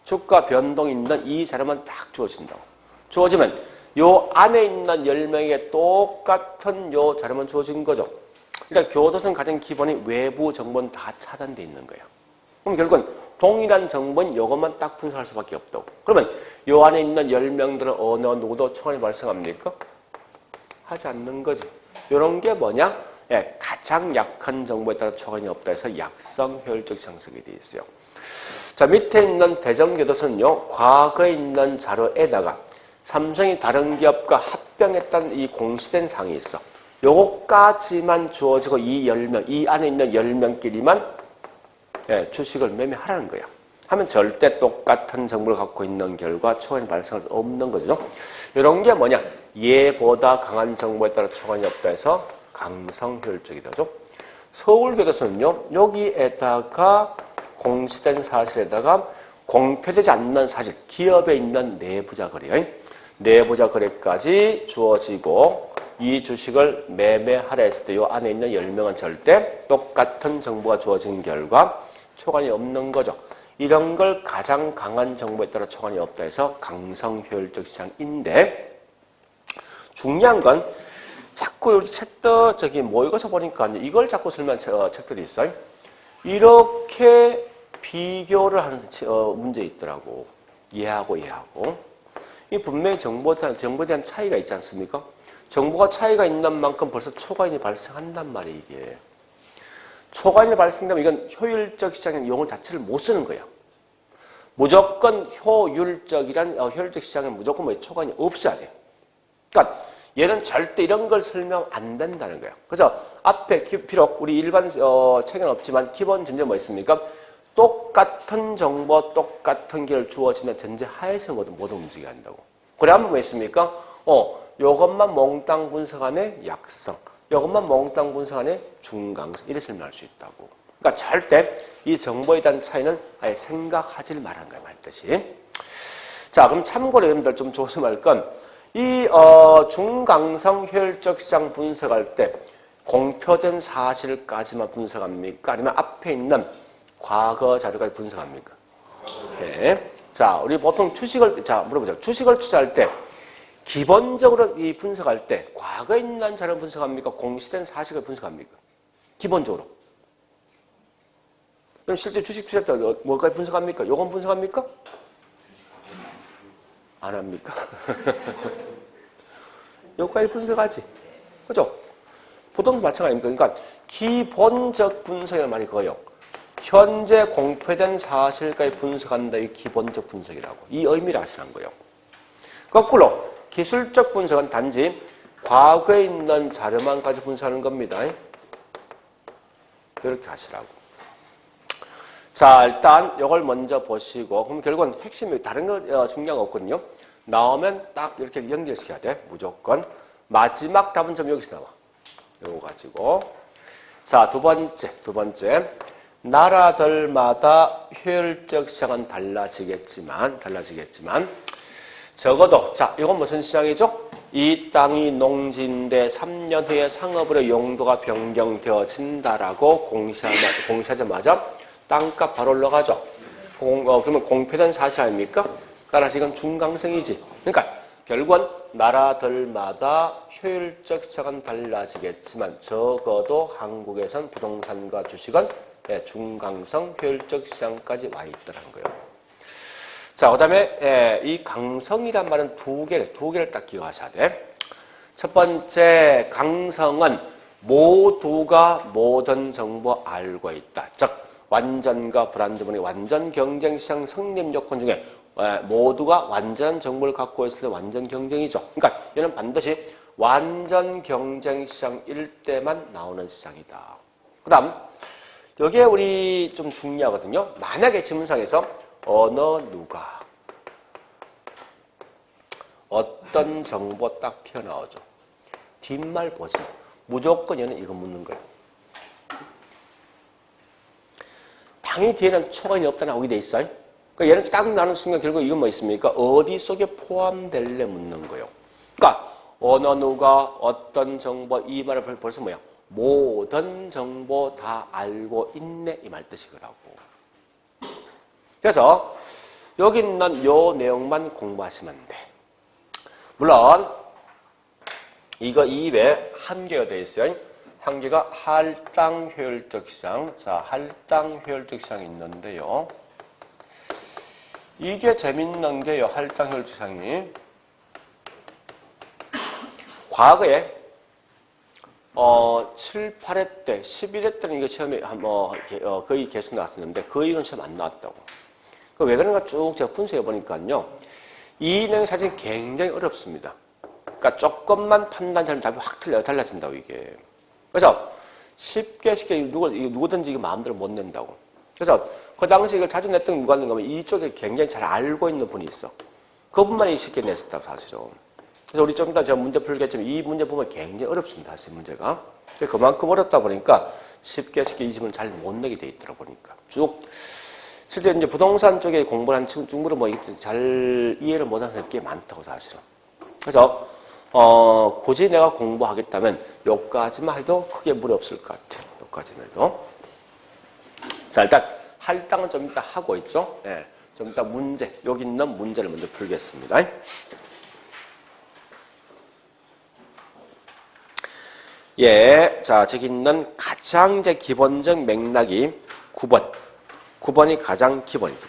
[SPEAKER 1] 주가 변동이 있는 이 자료만 딱 주어진다고. 주어지면 요 안에 있는 10명에게 똑같은 요 자료만 주어진 거죠. 그러니까 교도소는 가장 기본이 외부 정보는 다 차단되어 있는 거예요. 그럼 결국은 동일한 정보는 요것만 딱 분석할 수밖에 없다고. 그러면 요 안에 있는 10명들은 어느 누구도 초관이 발생합니까? 하지 않는 거지. 요런 게 뭐냐? 예, 가장 약한 정보에 따라 초관이 없다 해서 약성 효율적 상승이 되어 있어요. 자, 밑에 있는 대전교도소는요, 과거에 있는 자료에다가 삼성이 다른 기업과 합병했다는 이 공시된 사항이 있어. 요거까지만 주어지고 이 안에 있는 10명끼리만 예, 주식을 매매하라는 거야. 하면 절대 똑같은 정보를 갖고 있는 결과 초관이 발생할 수 없는 거죠. 이런 게 뭐냐? 얘보다 강한 정보에 따라 초관이 없다 해서 강성 효율적이 되죠. 서울교도소는요, 여기에다가 공시된 사실에다가 공표되지 않는 사실, 기업에 있는 내부자 거래요. 내부자 거래까지 주어지고 이 주식을 매매하라 했을 때 이 안에 있는 10명은 절대 똑같은 정보가 주어진 결과 초관이 없는 거죠. 이런 걸 가장 강한 정보에 따라 초관이 없다 해서 강성 효율적 시장인데 중요한 건 자꾸 우리 책들 모의고사 보니까 이걸 자꾸 설명한 책들이 있어요. 이렇게 비교를 하는 문제 있더라고. 얘하고. 이 분명히 정보에 대한 차이가 있지 않습니까? 정보가 차이가 있는 만큼 벌써 초과인이 발생한단 말이에요, 이게. 초과인이 발생되면 이건 효율적 시장의 용어 자체를 못 쓰는 거예요. 무조건 효율적 시장에 무조건 초과인이 없어야 돼요. 그러니까 얘는 절대 이런 걸 설명 안 된다는 거예요. 그래서 앞에 비록 우리 일반 책에는 없지만 기본 전제 뭐 있습니까? 똑같은 정보, 똑같은 길을 주어지면 전제 하에서 모두 움직여야 한다고. 그래야만 뭐 있습니까? 요것만 몽땅 분석하네 약성, 요것만 몽땅 분석하네 중강성, 이렇게 설명할 수 있다고. 그러니까 절대 이 정보에 대한 차이는 아예 생각하지 말라는 거예요, 말뜻이. 자, 그럼 참고로 여러분들 좀 조심할 건, 이 중강성 효율적 시장 분석할 때 공표된 사실까지만 분석합니까? 아니면 앞에 있는 과거 자료까지 분석합니까? 네. 자, 우리 보통 물어보자. 주식을 투자할 때 기본적으로 이 분석할 때 과거에 있는 자료 분석합니까? 공시된 사실을 분석합니까? 기본적으로. 그럼 실제 주식 투자할 때 뭐까지 분석합니까? 요건 분석합니까? 안 합니까? 요까지 분석하지. 그죠? 보통도 마찬가지입니다. 그러니까 기본적 분석이라는 말이 그거예요. 현재 공표된 사실까지 분석한다. 이 기본적 분석이라고. 이 의미를 아시라는 거예요. 거꾸로 기술적 분석은 단지 과거에 있는 자료만까지 분석하는 겁니다. 이렇게 하시라고. 자, 일단 이걸 먼저 보시고, 그럼 결국은 핵심이 다른 거 중요한 거 없거든요. 나오면 딱 이렇게 연결시켜야 돼. 무조건. 마지막 답은 좀 여기서 나와. 이거 가지고. 자, 두 번째. 나라들마다 효율적 시장은 달라지겠지만 적어도 자 이건 무슨 시장이죠? 이 땅이 농지인데 3년 후에 상업으로 용도가 변경되어진다라고 공시하자마자 땅값 바로 올라가죠. 그러면 공표된 사실 아닙니까? 따라서 이건 중강성이지. 그러니까 결국은 나라들마다 효율적 시장은 달라지겠지만 적어도 한국에선 부동산과 주식은 중강성 효율적 시장까지 와 있더라는 거예요. 자, 그 다음에 이 강성이란 말은 두 개를 딱 기억하셔야 돼. 첫 번째 강성은 모두가 모든 정보 알고 있다. 즉 완전과 불완전의 완전 경쟁 시장 성립 요건 중에 모두가 완전한 정보를 갖고 있을 때 완전 경쟁이죠. 그러니까 얘는 반드시 완전 경쟁 시장일 때만 나오는 시장이다. 그 다음 여기에 우리 좀 중요하거든요. 만약에 지문상에서 어느 누가 어떤 정보 딱 튀어나오죠. 뒷말 보지. 무조건 얘는 이거 묻는 거예요. 당연히 뒤에는 초간이 없다 나오게 돼 있어요. 그러니까 얘는 딱 나는 순간 결국 이건 뭐 있습니까? 어디 속에 포함될래 묻는 거예요. 그러니까 어느 누가 어떤 정보 이 말을 벌써 뭐야? 모든 정보 다 알고 있네 이 말 뜻이더라고. 그래서 여기 있는 요 내용만 공부하시면 돼. 물론 이거 이외에 한 개가 되어 있어요. 한 개가 할당 효율적 시장. 자, 할당 효율적 시장이 있는데요. 이게 재밌는 게요. 할당 효율적 시장이 과거에 7, 8회 때, 11회 때는 이거 시험에 거의 계속 나왔었는데 그 이유는 시험 안 나왔다고. 왜 그런가 쭉 제가 분석해 보니까요. 이 내용 사실 굉장히 어렵습니다. 그러니까 조금만 판단 잘못하면 확 달라진다고 이게. 그래서 쉽게 누구든지 이거 마음대로 못 낸다고. 그래서 그 당시 이걸 자주 냈던 누가 있는가 하면 이쪽에 굉장히 잘 알고 있는 분이 있어. 그분만이 쉽게 냈었다고 사실은. 그래서 우리 좀 이따 제가 문제 풀겠지만 이 문제 보면 굉장히 어렵습니다. 사실 문제가. 그만큼 어렵다 보니까 쉽게 이 질문을 잘 못 내게 돼 있더라 보니까. 쭉 실제 이제 부동산 쪽에 공부를 한 친구 중으로 뭐 잘 이해를 못하는 사람이 꽤 많다고 사실은. 그래서 굳이 내가 공부하겠다면 요까지만 해도 크게 무리 없을 것 같아. 요까지만 해도. 자, 일단 할당은 좀 이따 하고 있죠. 예, 좀 이따 문제, 여기 있는 문제를 먼저 풀겠습니다. 예, 자, 저기 있는 가장 이제 기본적 맥락이 9번. 9번이 가장 기본입니다.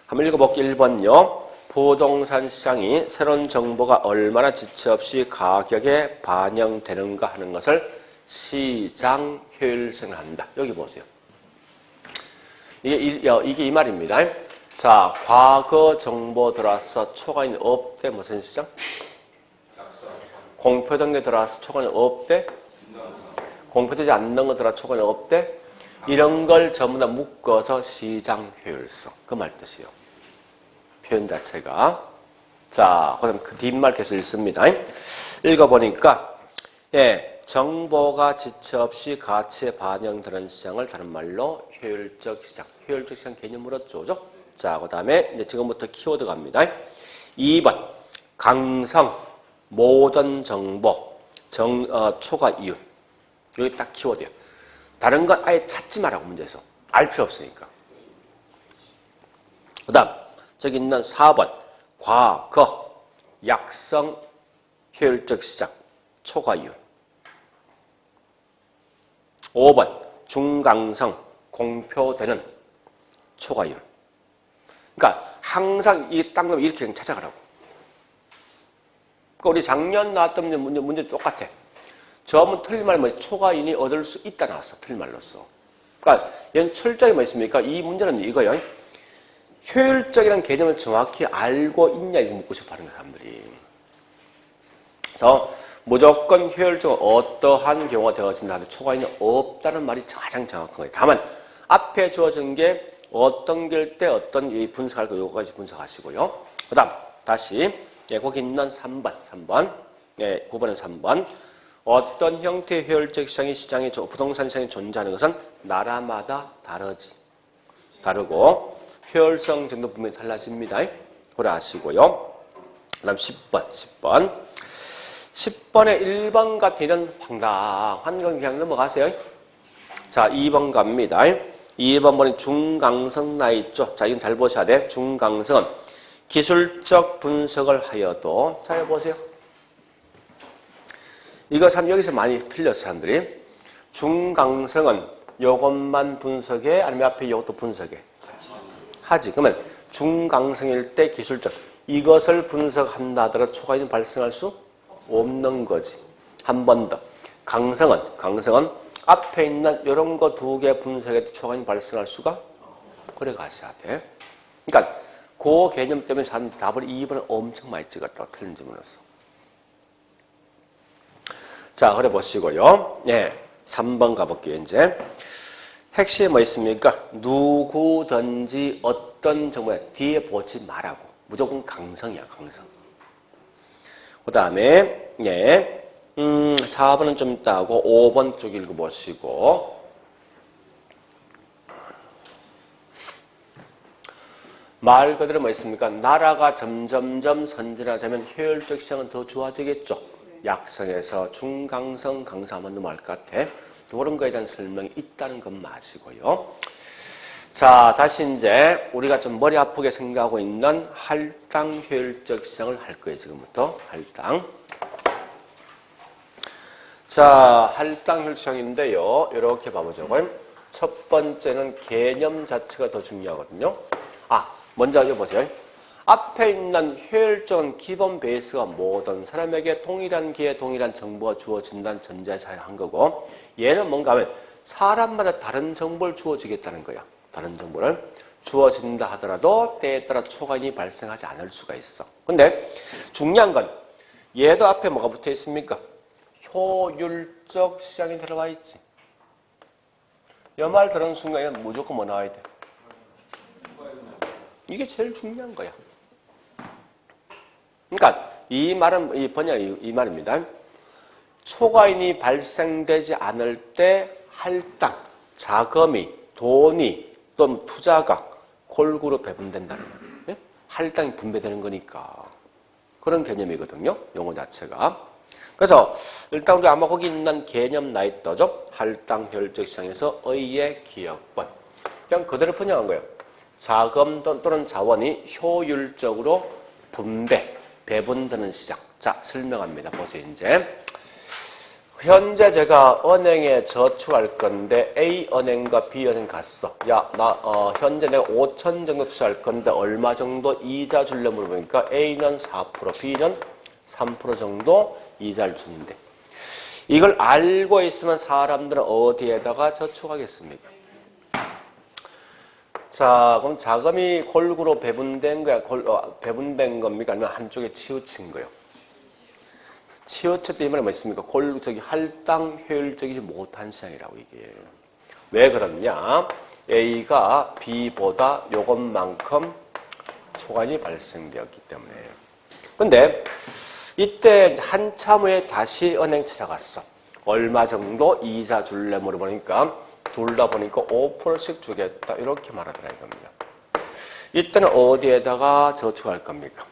[SPEAKER 1] 한번 읽어볼게요. 1번요. 부동산 시장이 새로운 정보가 얼마나 지체 없이 가격에 반영되는가 하는 것을 시장 효율성을 한다. 여기 보세요. 이게 이 말입니다. 자, 과거 정보 들어와서 초과인 없대 무슨 시장? 공표된 게 들어와서 초과인 없대? 공표되지 않는 거 들어와서 초과인 없대? 이런 걸 전부 다 묶어서 시장 효율성. 그 말 뜻이에요. 표현 자체가. 자, 그다음 그 뒷말 계속 읽습니다. 읽어보니까, 예, 정보가 지체 없이 가치에 반영되는 시장을 다른 말로 효율적 시장. 효율적 시장 개념 물었죠. 그죠? 자, 그 다음에 이제 지금부터 키워드 갑니다. 2번. 강성. 모든 정보. 초과 이윤. 여기 딱 키워드야. 다른 건 아예 찾지 말라고 문제에서. 알 필요 없으니까. 그 다음. 저기 있는 4번. 과거. 약성. 효율적 시장. 초과 이윤. 5번. 중강성. 공표되는 초과 이윤. 그러니까 항상 이 딱 놓으면 이렇게 찾아가라고. 그러니까 우리 작년 나왔던 문제 똑같아. 저문 틀린 말이 뭐지? 초과인이 얻을 수 있다 나왔어. 틀린 말로써. 그러니까 얘는 철저히 뭐 있습니까? 이 문제는 이거예요. 효율적이라는 개념을 정확히 알고 있냐 이거 묻고 싶어 하는 거야, 사람들이. 그래서 무조건 효율적으로 어떠한 경우가 되어진다 하는데 초과인이 없다는 말이 가장 정확한 거예요. 다만 앞에 주어진 게 어떤 길 때 어떤 분석할 거 요거까지 분석하시고요. 그 다음 다시 예, 거기 있는 3번. 예, 9번은 3번. 어떤 형태의 효율적 시장이 부동산 시장에 존재하는 것은 나라마다 다르고 효율성 정도 분명히 달라집니다. 그래 아시고요. 그 다음 10번. 10번에 1번 같은 이런 황당한 건 그냥 넘어가세요. 자, 2번 갑니다. 2번 보니 중강성 나 있죠. 자, 이건 잘 보셔야 돼. 중강성은 기술적 분석을 하여도, 자, 보세요. 이거 참 여기서 많이 틀렸어, 사람들이. 중강성은 요것만 분석해? 아니면 앞에 요것도 분석해? 하지. 그러면 중강성일 때 기술적. 이것을 분석한다 하더라도 초과이는 발생할 수 없는 거지. 한 번 더. 강성은 앞에 있는 이런 거 두 개 분석해도 초과이는 발생할 수가 그래 가셔야 돼. 그러니까 그 개념 때문에 저는 답을 2번을 엄청 많이 찍었다. 틀린 질문이었어. 자, 그래 보시고요. 예, 3번 가볼게요, 이제. 핵심이 뭐 있습니까? 누구든지 어떤 정보에 뒤에 보지 말라고. 무조건 강성이야, 강성. 그 다음에, 예, 4번은 좀 이따 하고, 5번 쪽 읽어보시고. 말 그대로 뭐 있습니까? 나라가 점점점 선진화되면 효율적 시장은 더 좋아지겠죠. 약성에서 중강성, 강성하면 넘어갈 것 같아. 이런 거에 대한 설명이 있다는 건 마시고요. 자, 다시 이제 우리가 좀 머리 아프게 생각하고 있는 할당 효율적 시장을 할 거예요, 지금부터. 할당. 자, 할당 효율적 시장인데요. 이렇게 봐보죠. 첫 번째는 개념 자체가 더 중요하거든요. 먼저 여보세요. 앞에 있는 효율적인 기본 베이스가 모든 사람에게 동일한 기회, 동일한 정보가 주어진다는 전제에서 한 거고, 얘는 뭔가 하면 사람마다 다른 정보를 주어지겠다는 거야. 다른 정보를 주어진다 하더라도 때에 따라 초과인이 발생하지 않을 수가 있어. 근데 중요한 건 얘도 앞에 뭐가 붙어 있습니까? 효율적 시장이 들어가 있지. 이 말 들은 순간에 무조건 뭐 나와야 돼? 이게 제일 중요한 거야. 그러니까 이 말은 이 번역이 이 말입니다. 초과인이 발생되지 않을 때 할당, 자금이, 돈이 또는 투자가 골고루 배분된다는 거예요. 할당이 분배되는 거니까 그런 개념이거든요. 용어 자체가. 그래서 일단 우리 아마 거기 있는 개념 나이 떠죠. 할당 효율적 시장에서 의의 기업권. 그냥 그대로 번역한 거예요. 자금 또는 자원이 효율적으로 배분되는 시장. 자, 설명합니다. 보세요, 이제. 현재 제가 은행에 저축할 건데 A은행과 B은행 갔어. 야, 현재 내가 5천 정도 투자할 건데 얼마 정도 이자 줄래 물어보니까 A는 4%, B는 3% 정도 이자를 주는데 이걸 알고 있으면 사람들은 어디에다가 저축하겠습니까? 자, 그럼 자금이 골고루 배분된 거야? 배분된 겁니까? 아니면 한쪽에 치우친 거예요? 치우쳤다 이 말은 뭐 있습니까? 할당 효율적이지 못한 시장이라고 이게. 왜 그러냐? A가 B보다 요것만큼 초과인이 발생되었기 때문에. 근데 이때 한참 후에 다시 은행 찾아갔어. 얼마 정도 이자 줄래 물어보니까 둘 다 보니까 5%씩 주겠다. 이렇게 말하더라 이겁니다. 이때는 어디에다가 저축할 겁니까?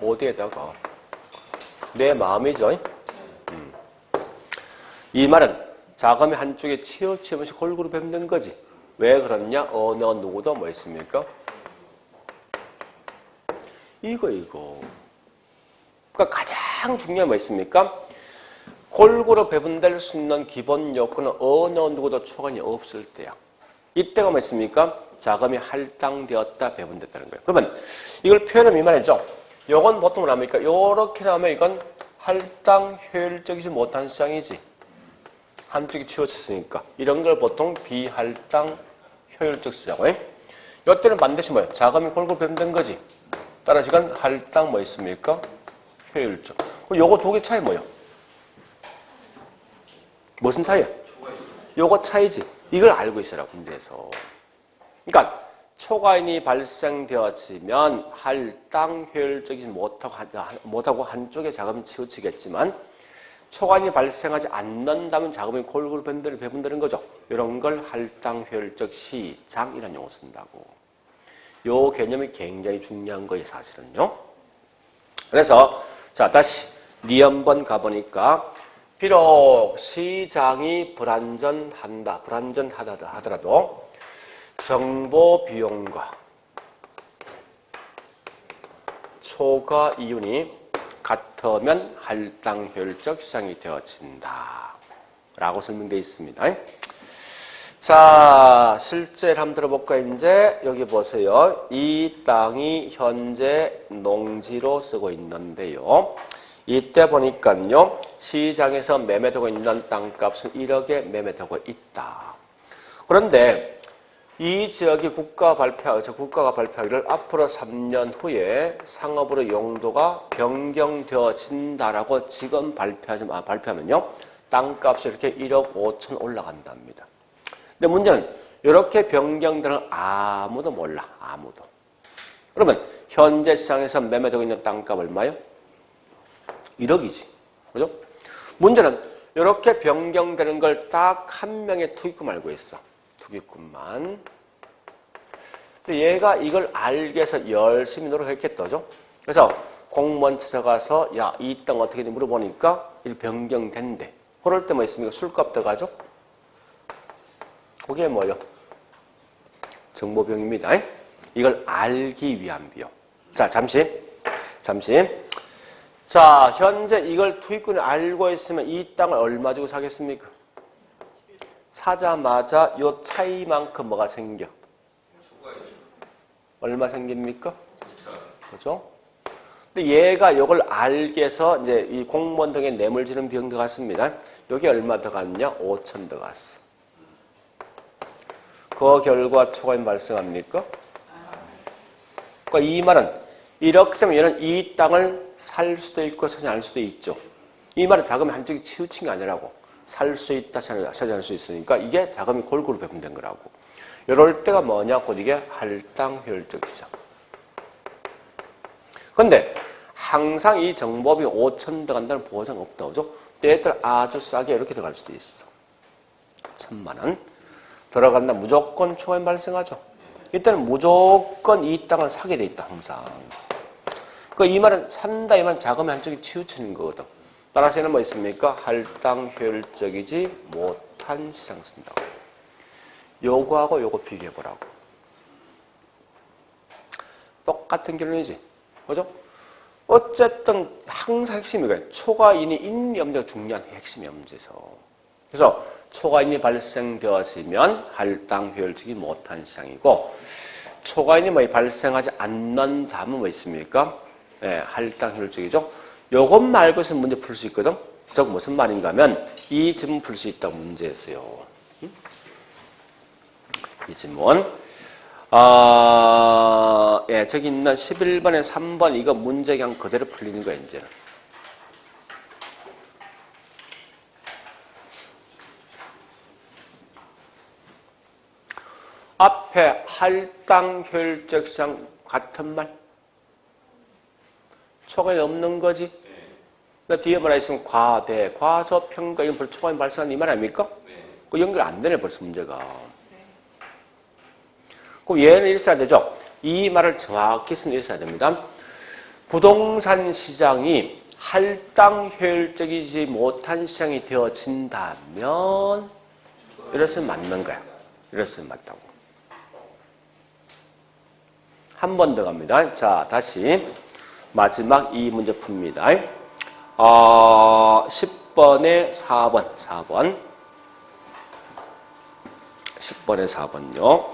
[SPEAKER 1] 어디에다가? 내 마음이죠. 이 말은 자금이 한쪽에 치우치면서 골고루 뱀는 거지. 왜 그러냐? 어느 누구도 뭐 있습니까? 이거. 그러니까 가장 중요한 뭐 있습니까? 골고루 배분될 수 있는 기본 요건은 어느 누구도 초과인이 없을 때야. 이때가 뭐 있습니까? 자금이 할당되었다, 배분됐다는 거예요. 그러면 이걸 표현하면 이 말이죠. 요건 보통 뭐랍니까? 요렇게 나오면 이건 할당 효율적이지 못한 시장이지. 한쪽이 치우쳤으니까. 이런 걸 보통 비할당 효율적 시장이에요. 요때는 반드시 뭐예요? 자금이 골고루 배분된 거지. 따라서 이건 할당 뭐 있습니까? 효율적. 그럼 요거 두 개 차이 뭐예요? 무슨 차이야? 요거 차이지. 이걸 알고 있어라, 군대에서. 그러니까 초과인이 발생되어지면 할당 효율적이지 못하고 한쪽에 자금이 치우치겠지만 초과인이 발생하지 않는다면 자금이 골고루 배분되는 거죠. 이런 걸 할당 효율적 시장이라는 용어 쓴다고. 요 개념이 굉장히 중요한 거예요, 사실은요. 그래서 자 다시 한번 가보니까 비록 시장이 불안전하다 하더라도 정보 비용과 초과 이윤이 같으면 할당 효율적 시장이 되어진다 라고 설명되어 있습니다. 자, 실제를 한번 들어볼까. 이제 여기 보세요. 이 땅이 현재 농지로 쓰고 있는데요. 이때 보니까요, 시장에서 매매되고 있는 땅값은 1억에 매매되고 있다. 그런데 이 지역이 국가가 발표하기를 앞으로 3년 후에 상업으로 용도가 변경되어진다라고 지금 발표하면요, 땅값이 이렇게 1억 5천 올라간답니다. 근데 문제는 이렇게 변경되는 아무도 몰라. 아무도. 그러면 현재 시장에서 매매되고 있는 땅값 얼마요? 1억이지. 그죠? 문제는 이렇게 변경되는 걸 딱 한 명의 투기꾼 알고 있어. 투기꾼만. 근데 얘가 이걸 알기 위해서 열심히 노력했겠죠. 그래서 공무원 찾아가서 야, 이 땅 어떻게 되는지 물어보니까 이렇게 변경된대. 그럴 때 뭐 있습니까? 술값 들어가죠? 그게 뭐예요? 정보비용입니다. 이걸 알기 위한 비용. 자, 잠시. 자, 현재 이걸 투기꾼이 알고 있으면 이 땅을 얼마 주고 사겠습니까? 사자마자 요 차이만큼 뭐가 생겨? 얼마 생깁니까? 그죠? 근데 얘가 이걸 알기 위해서 이제 이 공무원 등에 뇌물 지는 비용 들어갔습니다. 여기 얼마 들어갔냐? 5천 들어갔어. 그 결과 초과임 발생합니까? 그러니까 이 말은 이렇게 되면 얘는 이 땅을 살 수도 있고 사지 않을 수도 있죠. 이 말은 자금이 한쪽이 치우친 게 아니라고. 살 수 있다, 사지 않을 수 있으니까 이게 자금이 골고루 배분된 거라고. 이럴 때가 뭐냐? 곧 이게 할당 효율적 시장. 그런데 항상 이 정보비 5천 들어간다는 보장 없다. 그죠? 때에 따라 아주 싸게 이렇게 들어갈 수도 있어. 1,000만 원. 들어간다 무조건 초과임 발생하죠. 이때는 무조건 이 땅을 사게 돼 있다, 항상. 그 이 말은 산다, 이 말은 자금이 한쪽이 치우치는 거거든. 따라서 얘는 뭐 있습니까? 할당 효율적이지 못한 시장 쓴다고. 요거하고 요거 비교해보라고. 똑같은 결론이지. 그죠? 어쨌든 항상 핵심이 뭐예요? 초과인이 있니 없니가 중요한 핵심이 문제에서. 그래서 초과인이 발생되어지면 할당 효율적이 못한 시장이고, 초과인이 뭐 발생하지 않는다면 뭐 있습니까? 네, 할당 효율적이죠. 요것 말고 해서 문제 풀 수 있거든. 저거 무슨 말인가 하면 이 질문 풀 수 있다고 문제였어요. 이 질문. 예, 저기 있는 11번에 3번 이거 문제 그냥 그대로 풀리는 거야, 이제는. 앞에 할당 효율적 시장 같은 말? 초과이 없는 거지? 뒤에 뭐라 있으면 과대, 과소, 평가, 이건 벌써 초과이 발생하는 이 말 아닙니까? 그 연결 안 되네, 벌써 문제가. 그럼 얘는 이랬어야 되죠? 이 말을 정확히 쓰는 이랬어야 됩니다. 부동산 시장이 할당 효율적이지 못한 시장이 되어진다면 이랬으면 맞는 거야. 이랬으면 맞다고. 한 번 더 갑니다. 자, 다시 마지막 이 문제 풉니다. 10번에 4번. 10번에 4번요.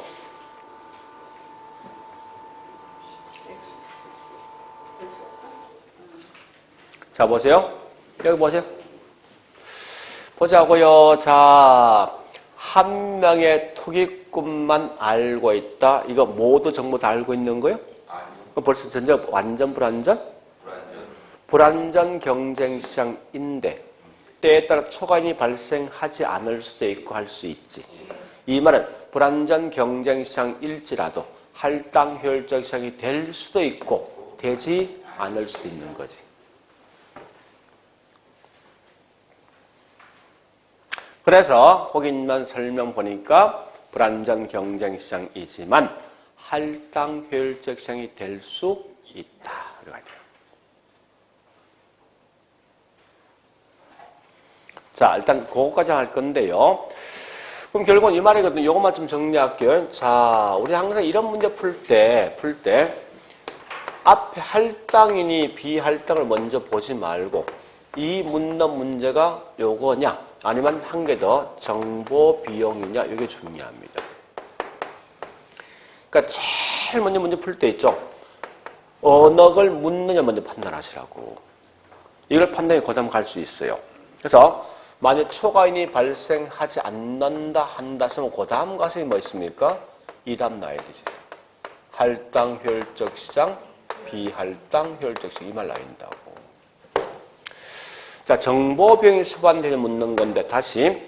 [SPEAKER 1] 자, 보세요. 여기 보세요. 보자고요. 자, 한 명의 투기꾼만 알고 있다. 이거 모두 정보 다 알고 있는 거예요? 아니요. 벌써 전제 완전 불안전? 불안전 경쟁시장인데 때에 따라 초과인이 발생하지 않을 수도 있고 할 수 있지. 이 말은 불안전 경쟁시장일지라도 할당 효율적 시장이 될 수도 있고 되지 않을 수도 있는 거지. 그래서 거기 있는 설명 보니까 불안전 경쟁 시장이지만 할당 효율적 시장이 될 수 있다. 자, 일단 그거까지 할 건데요. 그럼 결국은 이 말이거든요. 요것만 좀 정리할게요. 자, 우리 항상 이런 문제 풀 때 앞에 할당이니 비할당을 먼저 보지 말고 이 묻는 문제가 요거냐 아니면 한 개 더 정보 비용이냐 이게 중요합니다. 그러니까 제일 먼저 문제 풀 때 있죠. 어느 걸 묻느냐 먼저 판단하시라고. 이걸 판단이 고점 갈 수 있어요. 그래서 만약 초과인이 발생하지 않는다 한다 했으면 그 다음 가설이 뭐 있습니까? 이 답 나야 되지. 할당 효율적 시장, 비할당 효율적 시장 이 말 나온다고. 자, 정보 비용이 수반되게 묻는 건데 다시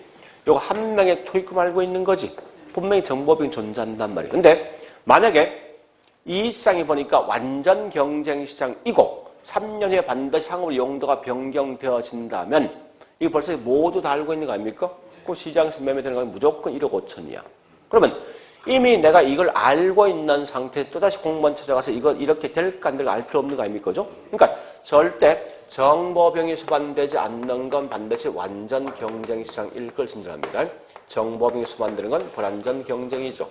[SPEAKER 1] 요거 한 명의 토익금 알고 있는 거지. 분명히 정보 비용이 존재한단 말이에요. 근데 만약에 이 시장이 보니까 완전 경쟁 시장이고 3년 후에 반드시 상업으로 용도가 변경되어진다면 이거 벌써 모두 다 알고 있는 거 아닙니까? 그 시장에서 매매되는 건 무조건 1억 5천이야. 그러면 이미 내가 이걸 알고 있는 상태에 또다시 공무원 찾아가서 이거 이렇게 될까 안 될까 알 필요 없는 거 아닙니까? 그죠? 그러니까 절대 정보병이 수반되지 않는 건 반드시 완전 경쟁 시장일 걸 신청합니다. 정보병이 수반되는 건 불완전 경쟁이죠.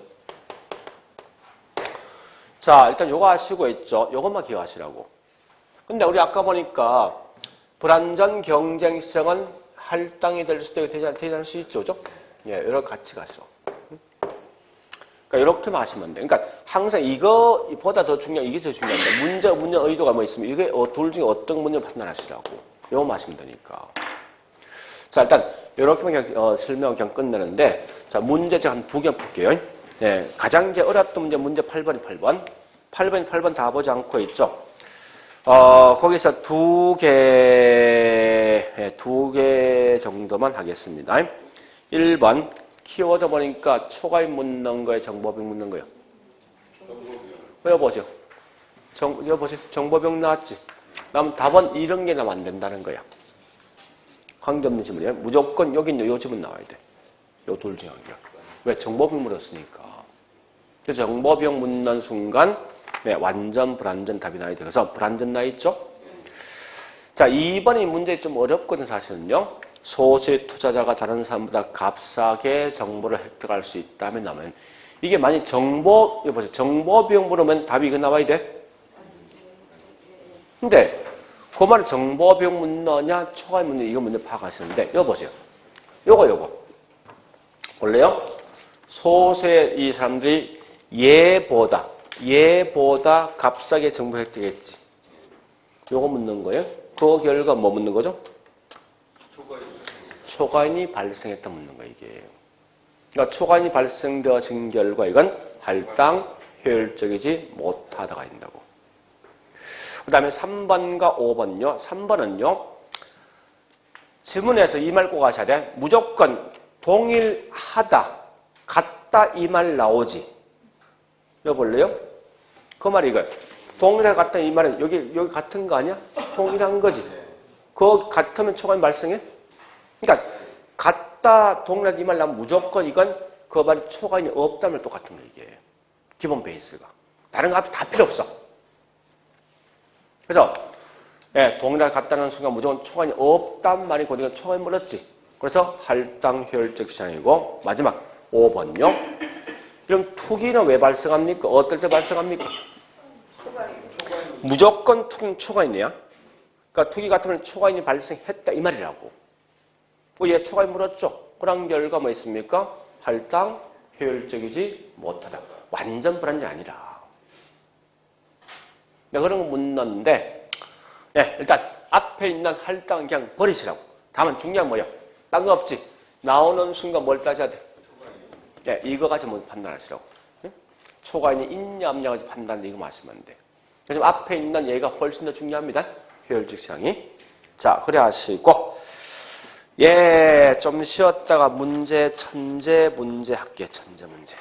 [SPEAKER 1] 자, 일단 요거 아시고 있죠? 요것만 기억하시라고. 근데 우리 아까 보니까 불완전 경쟁 시장은 할당이 될 수도 있고 되지 않을 수 있죠. 그죠? 예, 이렇게 같이 가죠. 그러니까 이렇게만 하시면 돼. 그러니까 항상 이거보다 더 중요한 이게 더 중요합니다. 문제 의도가 뭐 있으면 이게 둘 중에 어떤 문제를 판단하시라고. 요거만 하시면 되니까. 자, 일단 이렇게만 그냥 설명을 그냥 끝내는데 자, 문제 제가 한 2개 풀게요. 예, 가장 이제 어렵던 문제 8번이 8번 다 보지 않고 있죠. 거기서 두 개 정도만 하겠습니다. 1번, 키워드 보니까 초과인 묻는 거에 정보병 묻는 거요. 여보세요. 정보병 나왔지? 그럼 답은 이런 게 나면 안 된다는 거야. 관계없는 질문이야. 무조건 여기 있는 요 질문 나와야 돼. 요 둘 중에 한 개. 왜? 정보병 물었으니까. 그래서 정보병 묻는 순간 네, 완전 불완전 답이 나야 돼. 그래서 불완전 나 있죠? 자, 2번이 문제 좀 어렵거든, 사실은요. 소수의 투자자가 다른 사람보다 값싸게 정보를 획득할 수 있다면 나면 이게 만약 정보 비용 물으면 답이 이거 나와야 돼? 근데 그 말은 정보 비용 묻느냐 초과인 묻느냐 이거 먼저 파악하시는데 이거 보세요. 요거 볼래요? 소수의 이 사람들이 얘보다 값싸게 정보 획득했지. 요거 묻는 거예요. 그 결과 뭐 묻는 거죠? 초과인이 발생했다 묻는 거예요, 이게. 그러니까 초과인이 발생되어진 결과 이건 할당 효율적이지 못하다가 된다고. 그 다음에 3번과 5번요. 3번은요. 지문에서 이 말 꼭 하셔야 돼. 무조건 동일하다, 같다 이 말 나오지. 이거 볼래요? 그 말이 이거예요. 동일하다, 같다 이 말은 여기 같은 거 아니야? 동일한 거지. 그거 같으면 초과인 발생해? 그러니까 같다, 동일하다 이 말 나오면 무조건 이건 그 말이 초과인이 없다면 똑같은 거 이게. 기본 베이스가. 다른 거 앞에 다 필요 없어. 그래서 예, 동일하게 같다는 순간 무조건 초과인이 없단 말이 곧 이건 초과인 물었지. 그래서 할당 효율적 시장이고 마지막 5번요. 그럼 투기는 왜 발생합니까? 어떨 때 발생합니까? 무조건 투기는 초과인이야. 그러니까 투기 같으면 초과인이 발생했다 이 말이라고. 얘 초과인 물었죠. 그런 결과 뭐 있습니까? 할당 효율적이지 못하다. 완전 불안전이 아니라. 네, 그런 거 묻는데 네, 일단 앞에 있는 할당은 그냥 버리시라고. 다만 중요한 뭐야? 딴 거 없지. 나오는 순간 뭘 따져야 돼? 네, 이거 가지고 뭐 판단하시라고. 네? 초과인이 있냐 없냐 가지고 판단하는데 이거 마시면 안 돼. 그래서 앞에 있는 얘가 훨씬 더 중요합니다. 효율적 시장이. 자, 그래 하시고 예, 좀 쉬었다가 천재 문제 할게요. 천재 문제.